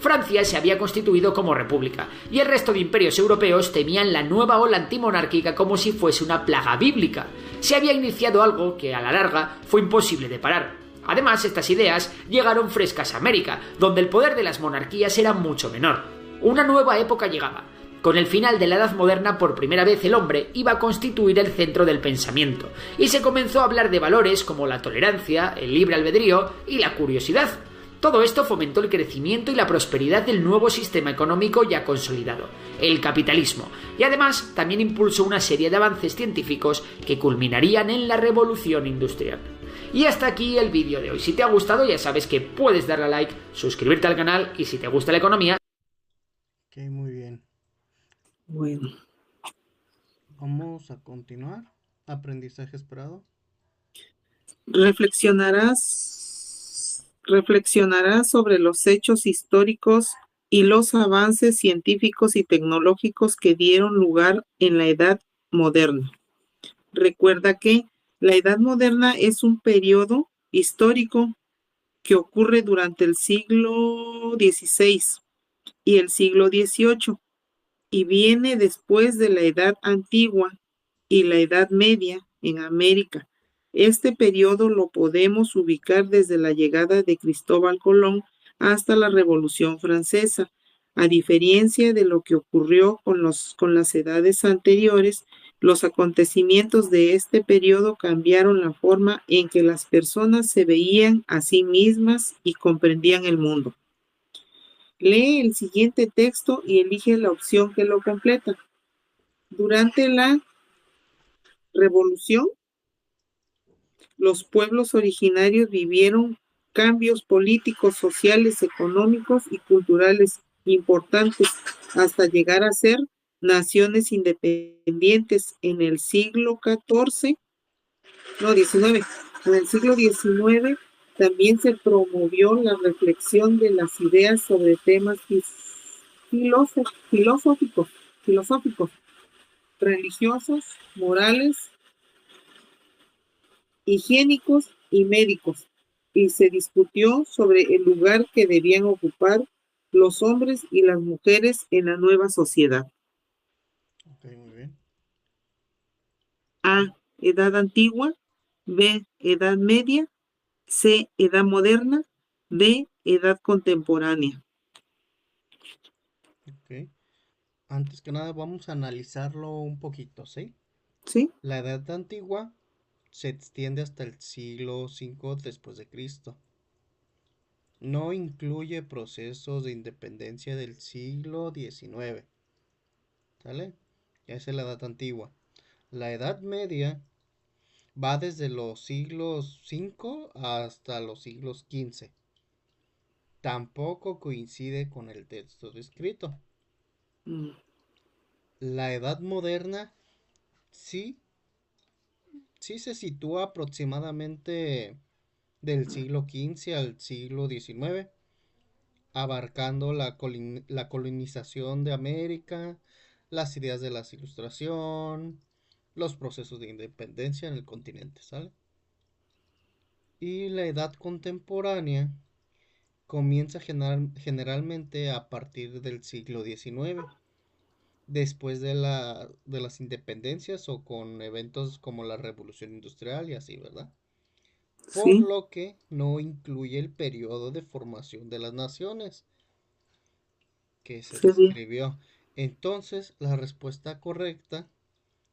S5: Francia se había constituido como república, y el resto de imperios europeos temían la nueva ola antimonárquica como si fuese una plaga bíblica. Se había iniciado algo que, a la larga, fue imposible de parar. Además, estas ideas llegaron frescas a América, donde el poder de las monarquías era mucho menor. Una nueva época llegaba. Con el final de la Edad Moderna, por primera vez el hombre iba a constituir el centro del pensamiento, y se comenzó a hablar de valores como la tolerancia, el libre albedrío y la curiosidad. Todo esto fomentó el crecimiento y la prosperidad del nuevo sistema económico ya consolidado, el capitalismo, y además también impulsó una serie de avances científicos que culminarían en la revolución industrial. Y hasta aquí el vídeo de hoy. Si te ha gustado, ya sabes que puedes darle a like, suscribirte al canal y si te gusta la economía...
S1: Ok, muy bien.
S2: Bueno,
S1: Vamos a continuar. Aprendizaje esperado.
S2: reflexionarás sobre los hechos históricos y los avances científicos y tecnológicos que dieron lugar en la Edad Moderna. Recuerda que la Edad Moderna es un periodo histórico que ocurre durante el siglo XVI y el siglo XVIII y viene después de la Edad Antigua y la Edad Media en América. Este periodo lo podemos ubicar desde la llegada de Cristóbal Colón hasta la Revolución Francesa. A diferencia de lo que ocurrió con las edades anteriores, los acontecimientos de este periodo cambiaron la forma en que las personas se veían a sí mismas y comprendían el mundo. Lee el siguiente texto y elige la opción que lo completa. Durante la Revolución, los pueblos originarios vivieron cambios políticos, sociales, económicos y culturales importantes hasta llegar a ser naciones independientes en el siglo XIX. En el siglo XIX también se promovió la reflexión de las ideas sobre temas filosóficos, religiosos, morales, higiénicos y médicos, y se discutió sobre el lugar que debían ocupar los hombres y las mujeres en la nueva sociedad.
S1: Ok, muy bien.
S2: A. Edad antigua. B. Edad media. C. Edad moderna. D. Edad contemporánea.
S1: Ok. Antes que nada vamos a analizarlo un poquito, ¿sí?
S2: ¿Sí?
S1: La edad antigua se extiende hasta el siglo V después de Cristo. No incluye procesos de independencia del siglo XIX, ¿sale? Esa es la edad antigua. La edad media va desde los siglos V hasta los siglos XV. Tampoco coincide con el texto descrito.
S2: Mm,
S1: La edad moderna sí, sí se sitúa aproximadamente del siglo XV al siglo XIX, abarcando la colonización de América, las ideas de la ilustración, los procesos de independencia en el continente, ¿sale? Y la edad contemporánea comienza generalmente a partir del siglo XIX, después de las independencias o con eventos como la Revolución Industrial y así, ¿verdad? Por
S2: Sí,
S1: lo que no incluye el periodo de formación de las naciones que se
S2: sería
S1: describió. Entonces, la respuesta correcta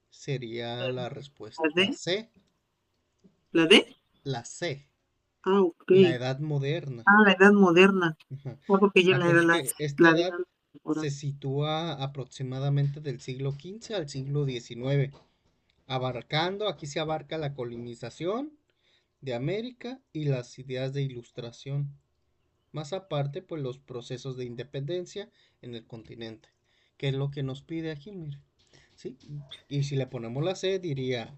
S1: sería la
S2: la
S1: respuesta
S2: D.
S1: C,
S2: ¿La D?
S1: la C,
S2: Ah, ok.
S1: la edad moderna.
S2: Ah, la edad moderna.
S1: Ajá.
S2: Porque ya la era
S1: Acuérdate que esta
S2: la D era
S1: edad
S2: la
S1: se
S2: temporal.
S1: sitúa aproximadamente del siglo XV al siglo XIX, abarcando, aquí se abarca la colonización de América y las ideas de ilustración. Más aparte, pues los procesos de independencia en el continente, que es lo que nos pide aquí, mire. ¿Sí? Y si le ponemos la C, diría,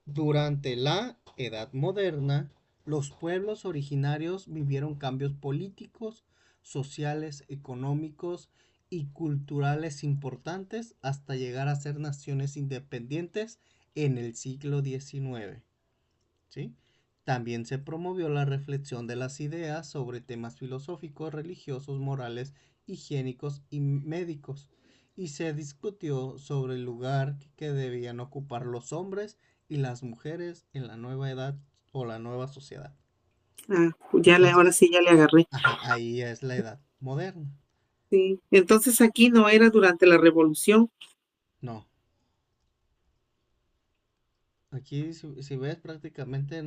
S1: durante la Edad Moderna, los pueblos originarios vivieron cambios políticos, sociales, económicos y culturales importantes hasta llegar a ser naciones independientes en el siglo XIX. ¿Sí? También se promovió la reflexión de las ideas sobre temas filosóficos, religiosos, morales, higiénicos y médicos, y se discutió sobre el lugar que debían ocupar los hombres y las mujeres en la nueva edad o la nueva sociedad.
S2: Ah, ahora
S1: Entonces,
S2: sí ya le agarré.
S1: ajá, ahí es la edad moderna.
S2: Sí. Entonces aquí no era durante la revolución.
S1: No, aquí si ves prácticamente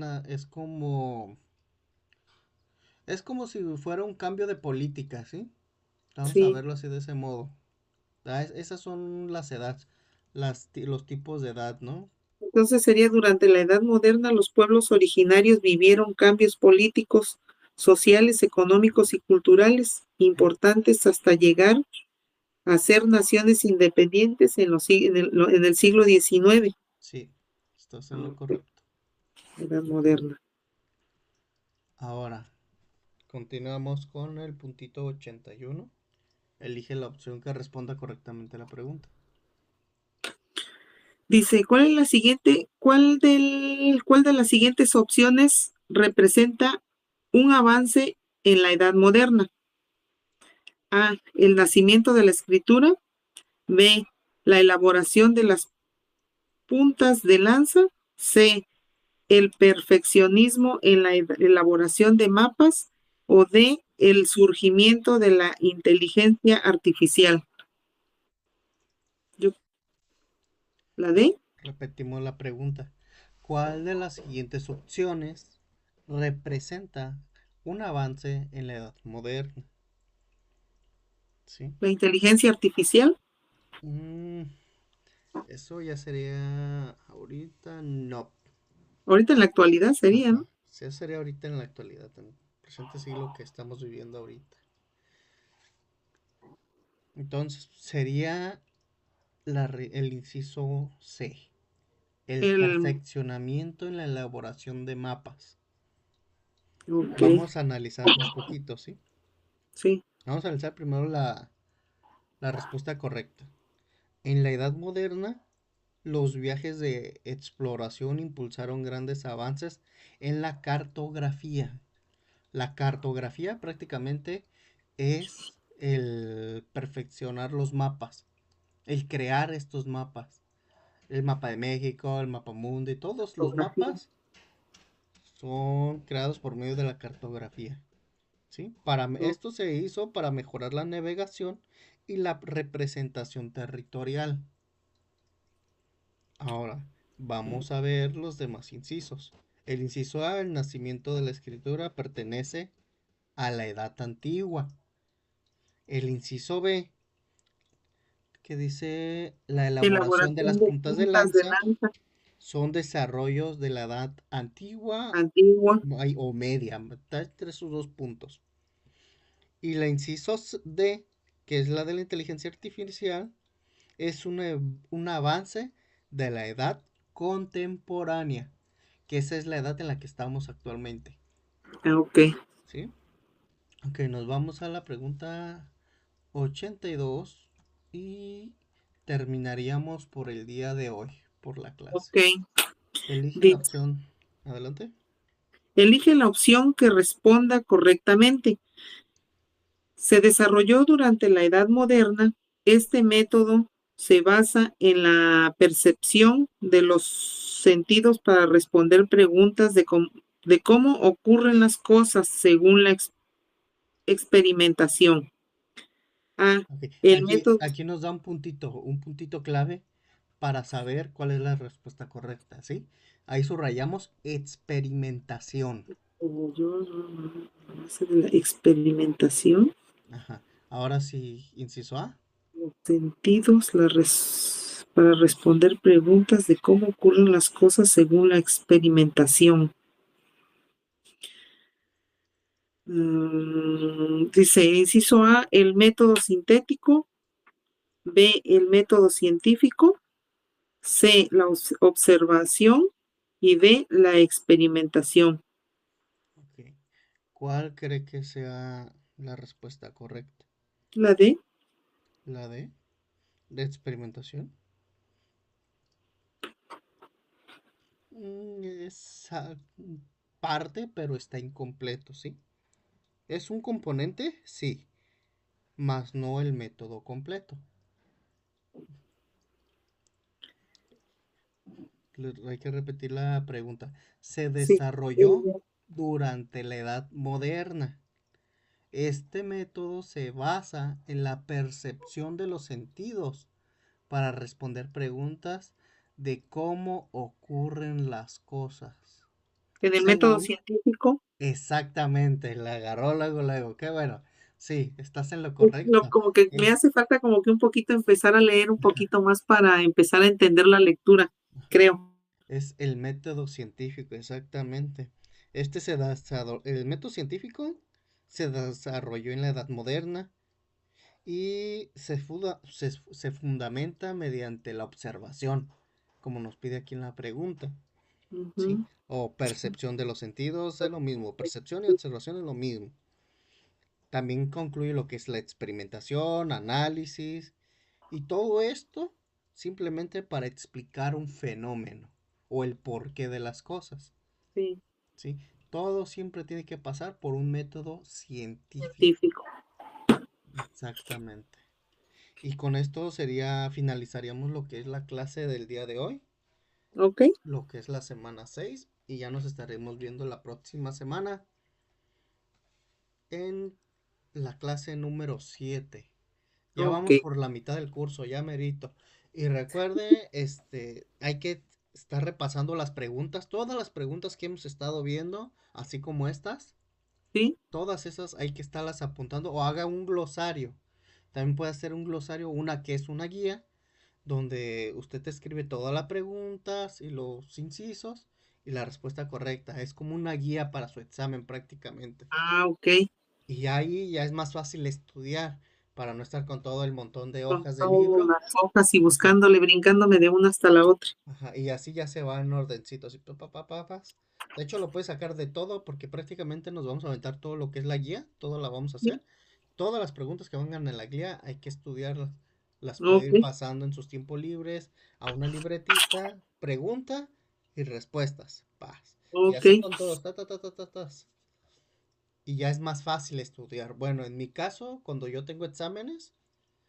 S1: es como si fuera un cambio de política, ¿sí? Vamos a
S2: Sí.
S1: verlo así de ese modo. Esas son las edades, los tipos de edad, ¿no?
S2: Entonces sería durante la Edad Moderna los pueblos originarios vivieron cambios políticos, sociales, económicos y culturales importantes hasta llegar a ser naciones independientes en el siglo XIX.
S1: Sí, estás en
S2: Ah,
S1: lo
S2: ok,
S1: correcto.
S2: Edad Moderna.
S1: Ahora, continuamos con el puntito 81. Elige la opción que responda correctamente a la pregunta.
S2: Dice, cuál de las siguientes opciones representa un avance en la Edad Moderna? A, el nacimiento de la escritura. B, la elaboración de las puntas de lanza. C, el perfeccionismo en la elaboración de mapas. O D, el surgimiento de la inteligencia artificial. Yo, ¿La D?
S1: Repetimos la pregunta. ¿Cuál de las siguientes opciones representa un avance en la edad moderna? ¿sí?
S2: La inteligencia artificial.
S1: Mm, eso ya sería ahorita, no.
S2: Ahorita en la actualidad sería, ¿no?
S1: Ajá, sí, sería ahorita en la actualidad, en el presente siglo que estamos viviendo ahorita. Entonces, sería el inciso C, el
S2: El,
S1: perfeccionamiento en la elaboración de mapas.
S2: ok,
S1: Vamos a analizarlos poquito, ¿sí?
S2: sí.
S1: Vamos a analizar primero la respuesta correcta. En la Edad Moderna, los viajes de exploración impulsaron grandes avances en la cartografía. La cartografía prácticamente es el perfeccionar los mapas, el crear estos mapas. El mapa de México, el mapa mundi, todos los
S2: Fotografía.
S1: mapas son creados por medio de la cartografía. ¿Sí? Esto se hizo para mejorar la navegación y la representación territorial. Ahora, vamos a ver los demás incisos. El inciso A, el nacimiento de la escritura, pertenece a la edad antigua. El inciso B, que dice la elaboración de las
S2: Elaboración de
S1: puntas de
S2: puntas de
S1: lanza,
S2: lanza
S1: son desarrollos de la edad antigua
S2: antigua.
S1: o media, está entre esos dos puntos. Y la inciso D, que es la de la inteligencia artificial, es un avance de la edad contemporánea, que esa es la edad en la que estamos actualmente.
S2: Ah, ok.
S1: ¿Sí? Ok, nos vamos a la pregunta 82 y terminaríamos por el día de hoy, por la clase.
S2: Ok.
S1: Elige la
S2: Dice,
S1: opción. Adelante.
S2: elige la opción que responda correctamente. Se desarrolló durante la Edad Moderna. Este método se basa en la percepción de los sentidos para responder preguntas de cómo ocurren las cosas según la experimentación. Ah,
S1: Ok,
S2: el
S1: aquí,
S2: método.
S1: aquí nos da un puntito clave para saber cuál es la respuesta correcta, ¿sí? Ahí subrayamos experimentación.
S2: La experimentación,
S1: Ajá. Ahora sí, inciso A.
S2: los sentidos, para responder preguntas de cómo ocurren las cosas según la experimentación. Dice, inciso A, el método sintético, B, el método científico, C, la observación y D, la experimentación.
S1: Ok. ¿Cuál cree que sea la respuesta correcta?
S2: La D,
S1: ¿La de experimentación? Es parte, pero está incompleto, ¿sí? ¿Es un componente? Sí, más no el método completo. Hay que repetir la pregunta. Se
S2: sí.
S1: desarrolló durante la Edad Moderna. Este método se basa en la percepción de los sentidos para responder preguntas de cómo ocurren las cosas.
S2: En el método
S1: Según,
S2: científico,
S1: exactamente, la agarró luego. Qué bueno. Sí, estás en lo correcto.
S2: como que me
S1: Es,
S2: hace falta como que un poquito empezar a leer un poquito más para empezar a entender la lectura, creo.
S1: es el método científico, exactamente. El método científico se desarrolló en la Edad Moderna y se fundamenta mediante la observación, como nos pide aquí en la pregunta, ¿sí?
S2: Ujú.
S1: O percepción de los sentidos es lo mismo, percepción y observación es lo mismo. También concluye lo que es la experimentación, análisis y todo esto simplemente para explicar un fenómeno o el porqué de las cosas,
S2: Sí,
S1: ¿sí? Todo siempre tiene que pasar por un método científico.
S2: científico.
S1: Exactamente. Y con esto finalizaríamos lo que es la clase del día de hoy,
S2: ¿Ok?
S1: lo que es la semana 6 y ya nos estaremos viendo la próxima semana en la clase número 7. Ya
S2: Ok.
S1: vamos por la mitad del curso, ya merito. Y recuerde, hay que estar repasando las preguntas, todas las preguntas que hemos estado viendo, así como estas,
S2: Sí,
S1: todas esas hay que estarlas apuntando o haga un glosario. También puede hacer un glosario, una que es una guía, donde usted te escribe todas las preguntas y los incisos y la respuesta correcta. Es como una guía para su examen prácticamente.
S2: Ah, ok.
S1: Y ahí ya es más fácil estudiar para no estar con todo el montón de
S2: Con
S1: hojas del
S2: todas
S1: libro.
S2: las hojas y
S1: Ajá,
S2: buscándole, brincándome de una hasta la otra.
S1: ajá, y así ya se va en ordencitos y pas. De hecho, lo puedes sacar de todo porque prácticamente nos vamos a aventar todo lo que es la guía, todo la vamos a
S2: Sí.
S1: hacer. Todas las preguntas que vengan en la guía hay que estudiarlas. Las puede
S2: Ok,
S1: ir pasando en sus tiempos libres a una libretita, pregunta y respuestas. Paz. Y
S2: ok.
S1: así con todos, tas. Y ya es más fácil estudiar. Bueno, en mi caso, cuando yo tengo exámenes,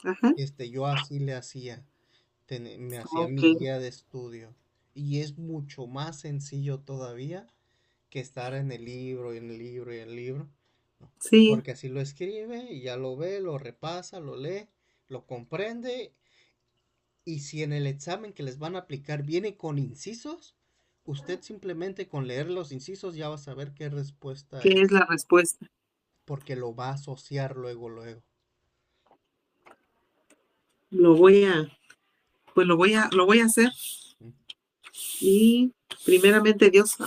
S2: Ajá.
S1: yo así le hacía. Me hacía
S2: Ok.
S1: mi guía de estudio. Y es mucho más sencillo todavía que estar en el libro y en el libro y en el libro. ¿No?
S2: Sí,
S1: Porque así lo escribe y ya lo ve, lo repasa, lo lee, lo comprende. Y si en el examen que les van a aplicar viene con incisos, usted simplemente con leer los incisos ya va a saber qué respuesta
S2: ¿qué es
S1: es.
S2: la respuesta?
S1: Porque lo va a asociar luego, luego.
S2: Lo voy a, pues lo voy a hacer.
S1: ¿Mm?
S2: Y primeramente Dios,